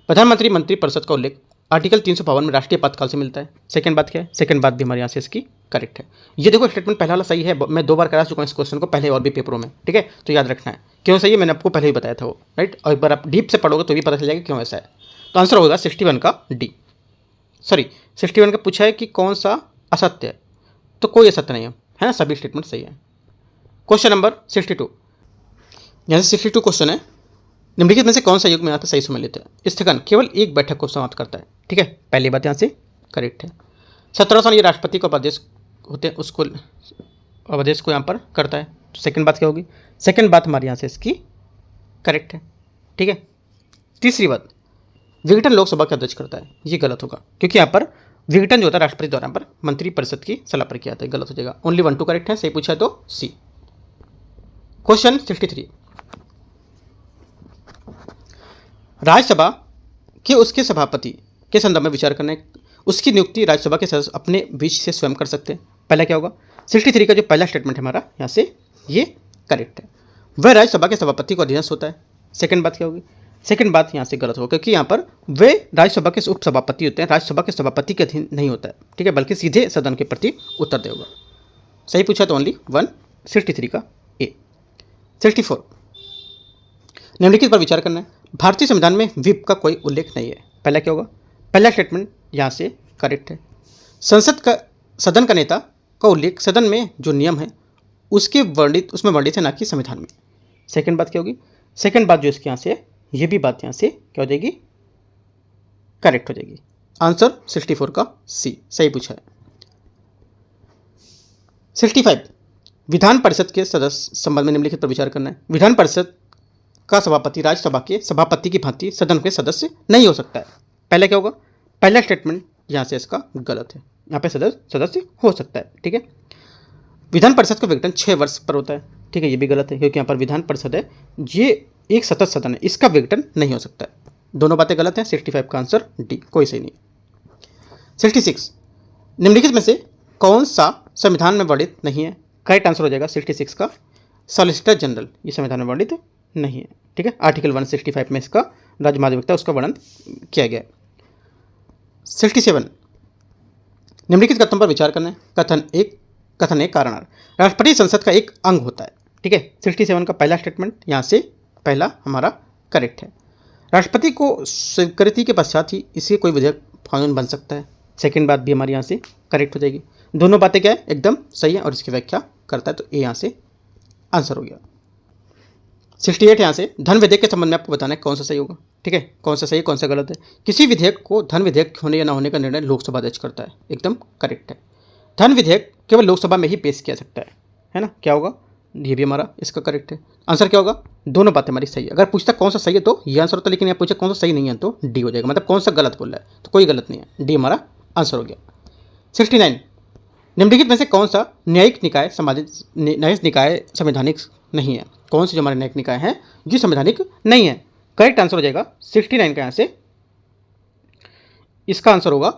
प्रधानमंत्री मंत्रिपरिषद का उल्लेख आर्टिकल 352 में राष्ट्रीय आपातकाल से मिलता है। सेकंड बात क्या है, सेकंड बात भी हमारे यहाँ से इसकी करेक्ट है। ये देखो स्टेटमेंट पहला वाला सही है, मैं 2 बार करा चुका हूँ इस क्वेश्चन को पहले और भी पेपरों में, ठीक है, तो याद रखना है क्यों सही है, मैंने आपको पहले ही बताया था वो, राइट, और एक बार आप डीप से पढ़ोगे तो भी पता चल जाएगा क्यों ऐसा है। तो आंसर होगा 61 का डी, सॉरी 61 का पूछा है कि कौन सा असत्य है, तो कोई असत्य नहीं है ना, सभी स्टेटमेंट सही है। क्वेश्चन नंबर 62, यहाँ से 62 क्वेश्चन है, निम्नलिखित में से कौन सा युग में आता सही समय लेते हैं। स्थगन केवल एक बैठक को समाप्त करता है, ठीक है, पहली बात यहाँ से करेक्ट है। 17 साल ये राष्ट्रपति को आदेश होते हैं उसको आदेश को यहाँ पर करता है। सेकंड बात क्या होगी, सेकंड बात हमारे यहाँ से इसकी करेक्ट है, ठीक है। तीसरी बात, विघटन लोकसभा का अध्यक्ष करता है, ये गलत होगा, क्योंकि यहाँ पर विघटन जो होता है राष्ट्रपति द्वारा पर मंत्रिपरिषद की सलाह पर किया जाता है, गलत हो जाएगा। ओनली 1-2 करेक्ट है, सही पूछा है तो सी। क्वेश्चन 63, राज्यसभा के उसके सभापति के संदर्भ में विचार करने, उसकी नियुक्ति राज्यसभा के सदस्य अपने बीच से स्वयं कर सकते हैं। पहला क्या होगा, 63 का जो पहला स्टेटमेंट है हमारा यहाँ से ये करेक्ट है, वह राज्यसभा के सभापति को अधीनस्थ होता है। सेकंड बात क्या होगी, सेकंड बात यहाँ से गलत होगा, क्योंकि यहाँ पर वे राज्यसभा के उपसभापति होते हैं, राज्यसभा के सभापति के अधीन नहीं होता है, ठीक है, बल्कि सीधे सदन के प्रति उत्तर देगा। सही पूछा तो ओनली 1, 63 का ए। 64 निम्नलिखित पर विचार करना है। भारतीय संविधान में व्हिप का कोई उल्लेख नहीं है। पहला क्या होगा, पहला स्टेटमेंट यहाँ से करेक्ट है। संसद का सदन का नेता का उल्लेख सदन में जो नियम है उसके वर्णित उसमें वर्णित है, ना कि संविधान में। सेकंड बात क्या होगी, सेकंड बात जो इसके यहाँ से ये भी बात यहाँ से क्या हो जाएगी, करेक्ट हो जाएगी। आंसर 64 का सी, सही पूछा है। 65 विधान परिषद के सदस्य संबंध में निम्नलिखित पर विचार करना है। विधान परिषद का सभापति राज्यसभा के सभापति की भांति सदन के सदस्य नहीं हो सकता है। पहले क्या होगा, पहला स्टेटमेंट यहाँ से इसका गलत है, यहाँ पे सदस्य हो सकता है, ठीक है। विधान परिषद का विघटन 6 वर्ष पर होता है, ठीक है, ये भी गलत है, क्योंकि यहाँ पर विधान परिषद है, ये एक सतत सदन है, इसका विघटन नहीं हो सकता है। दोनों बातें गलत हैं। 65 का आंसर डी, कोई सही नहीं। 66 निम्नलिखित में से कौन सा संविधान में वर्णित नहीं है। करेक्ट आंसर हो जाएगा 66 का सॉलिसिटर जनरल, ये संविधान में वर्णित नहीं है, ठीक है। आर्टिकल 165 में इसका राज्य माध्यमिकता उसका वर्णन किया गया है। 67 निम्नलिखित कथन पर विचार करना है। कथन एक कारण राष्ट्रपति संसद का एक अंग होता है, ठीक है। 67 का पहला स्टेटमेंट यहाँ से पहला हमारा करेक्ट है। राष्ट्रपति को स्वीकृति के पश्चात ही इससे कोई विधेयक कानून बन सकता है। सेकंड बात भी हमारी यहाँ से करेक्ट हो जाएगी। दोनों बातें क्या है, एकदम सही है और इसकी व्याख्या करता है, तो ए यहाँ से आंसर हो गया। 68 यहाँ से धन विधेयक के संबंध में आपको बताना है कौन सा सही होगा, ठीक है, कौन सा सही कौन सा गलत है। किसी विधेयक को धन विधेयक होने या ना होने का निर्णय लोकसभा अध्यक्ष करता है, एकदम करेक्ट है। धन विधेयक केवल लोकसभा में ही पेश किया सकता है ना, क्या होगा, ये भी हमारा इसका करेक्ट है। आंसर क्या होगा, दोनों बातें हमारी सही है। अगर पूछता कौन सा सही है तो ये आंसर होता है, लेकिन यहाँ पूछा कौन सा सही नहीं है तो डी हो जाएगा, मतलब कौन सा गलत बोल रहा है, तो कोई गलत नहीं है, डी हमारा आंसर हो गया। 69 निम्नलिखित में से कौन सा न्यायिक निकाय संवैधानिक नहीं है। कौन से जो हमारे न्यायिक निकाय हैं ये संवैधानिक नहीं है। करेक्ट आंसर हो जाएगा 69 का यहाँ से। इसका आंसर होगा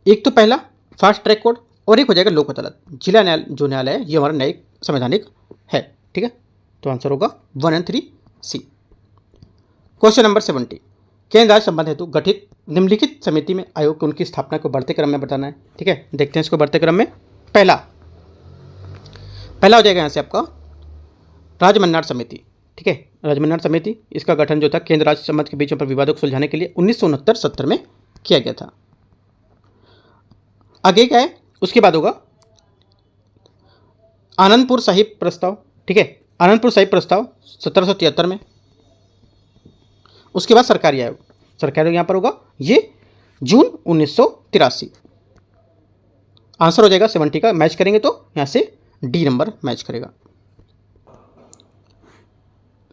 एक तो पहला फास्ट ट्रैक कोर्ट और एक हो जाएगा लोक अदालत। जिला न्यायालय जो न्यायालय है ये हमारा न्यायिक संवैधानिक है, ठीक है, तो आंसर होगा 1 और 3 सी। क्वेश्चन नंबर 70 केंद्र राज्य संबंध हेतु गठित निम्नलिखित समिति में आयोग की उनकी स्थापना को बढ़ते क्रम में बताना है, ठीक है। देखते हैं इसको बढ़ते क्रम में। पहला हो जाएगा यहाँ से आपका राजमन्नाड समिति, ठीक है। राजमन्नाड समिति इसका गठन जो था केंद्र राज्य संबंध के बीच पर विवादों को सुलझाने के लिए 1969-70 में किया गया था। आगे क्या है, उसके बाद होगा आनंदपुर साहिब प्रस्ताव, ठीक है, आनंदपुर साहिब प्रस्ताव 1773 में। उसके बाद सरकारी आयोग यहाँ पर होगा ये जून 1983। आंसर हो जाएगा 70 का। मैच करेंगे तो यहाँ से डी नंबर मैच करेगा।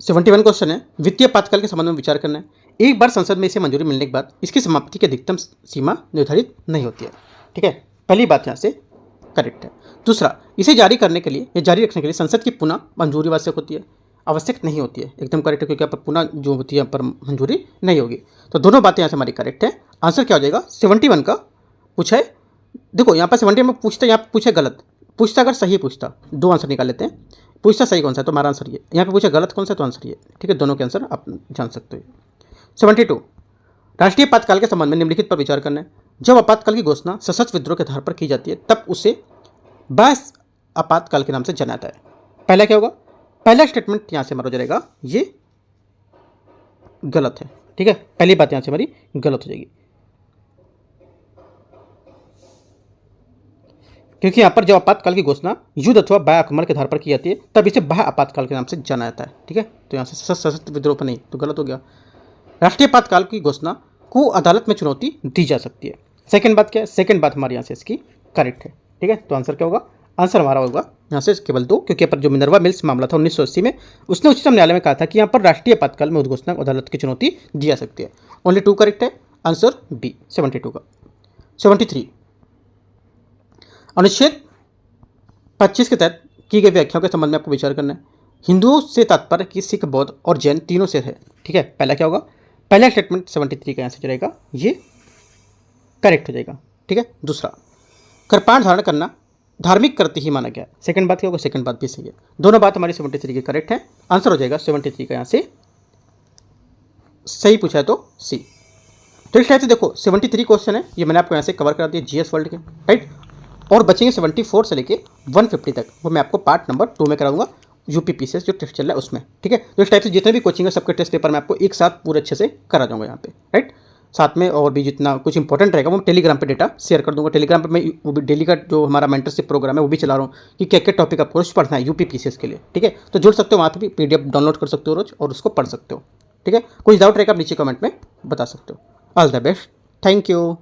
71 क्वेश्चन है वित्तीय आपातकाल के संबंध में विचार करना है। एक बार संसद में इसे मंजूरी मिलने के बाद इसकी समाप्ति की अधिकतम सीमा निर्धारित नहीं होती है, ठीक है, पहली बात यहाँ से करेक्ट है। दूसरा, इसे जारी करने के लिए या जारी रखने के लिए संसद की पुनः मंजूरी आवश्यक नहीं होती है, एकदम करेक्ट है, क्योंकि यहाँ पर पुनः जो होती है यहाँ पर मंजूरी नहीं होगी। तो दोनों बातें यहाँ से हमारी करेक्ट है। आंसर क्या हो जाएगा 71 का पूछा है। देखो यहाँ पर 71 में पूछता, यहाँ पूछे गलत पूछता, अगर सही पूछता दो आंसर निकाल लेते हैं। पूछता सही कौन सा है तो हमारा आंसर ये, यहाँ पे पूछा गलत कौन सा तो आंसर ये, ठीक है, दोनों के आंसर आप जान सकते हो। 72 राष्ट्रीय आपातकाल के संबंध में निम्नलिखित पर विचार करना है। जब आपातकाल की घोषणा सशस्त्र विद्रोह के आधार पर की जाती है तब उसे बस आपातकाल के नाम से जाना जाता है। पहला क्या होगा, पहला स्टेटमेंट यहाँ से हमारा हो जाएगा ये गलत है, ठीक है, पहली बात यहाँ से हमारी गलत हो जाएगी, क्योंकि यहाँ पर जब आपातकाल की घोषणा युद्ध अथवा बाह्य आक्रमण के आधार पर की जाती है तब इसे बाह्य आपातकाल के नाम से जाना जाता है, ठीक है, तो यहाँ से सशस्त्र विद्रोह पर नहीं तो गलत हो गया। राष्ट्रीय आपातकाल की घोषणा को अदालत में चुनौती दी जा सकती है। सेकंड बात क्या है, सेकंड बात हमारे यहाँ से इसकी करेक्ट है, ठीक है, तो आंसर क्या होगा, आंसर हमारा होगा यहाँ से केवल 2, क्योंकि यहाँ पर जो मिनर्वा मिल्स मामला था 1980 में उसने उच्चतम न्यायालय में कहा था कि यहाँ पर राष्ट्रीय आपातकाल में उद्घोषणा अदालत की चुनौती दी जा सकती है। ओनली 2 करेक्ट है, आंसर बी 72 का। 73 अनुच्छेद 25 के तहत की गई व्याख्याओं के संबंध में आपको विचार करना है। हिंदुओं से तात्पर्य कि सिख, बौद्ध और जैन तीनों से है, ठीक है। पहला क्या होगा, पहला स्टेटमेंट 73 का आंसर रहेगा ये करेक्ट हो जाएगा, ठीक है। दूसरा, कृपाण धारण करना धार्मिक कृत्य ही माना गया। सेकंड बात क्या होगा, सेकंड बात भी सही है, दोनों बात हमारी 73 की करेक्ट है। आंसर हो जाएगा 73 का यहाँ से सही पूछा है तो सी। तो इस टाइप से देखो 73 क्वेश्चन है ये मैंने आपको यहाँ से कवर करा दिया जीएस वर्ल्ड के, राइट, और बचेंगे 74 से लेके 150 तक, वो मैं आपको पार्ट नंबर 2 में करा दूंगा, यूपीपीसीएस जो टेस्ट चल रहा है उसमें, ठीक है। तो इस टाइप से जितने भी कोचिंग है सबके टेस्ट पेपर मैं आपको एक साथ पूरे अच्छे से करा दूंगा यहाँ पे, राइट। साथ में और भी जितना कुछ इंपॉर्टेंट रहेगा वो टेलीग्राम पे डेटा शेयर कर दूंगा। टेलीग्राम पे मैं वो भी डेली का जो हमारा मेंटरशिप प्रोग्राम है वो भी चला रहा हूँ कि क्या क्या टॉपिक आपको रोज पढ़ना है यूपीपीसीएस के लिए, ठीक है। तो जुड़ सकते हो, वहाँ पे भी पीडीएफ डाउनलोड कर सकते हो रोज और उसको पढ़ सकते हो, ठीक है। कोई डाउट रहेगा आप नीचे कमेंट में बता सकते हो। All the best, thank you.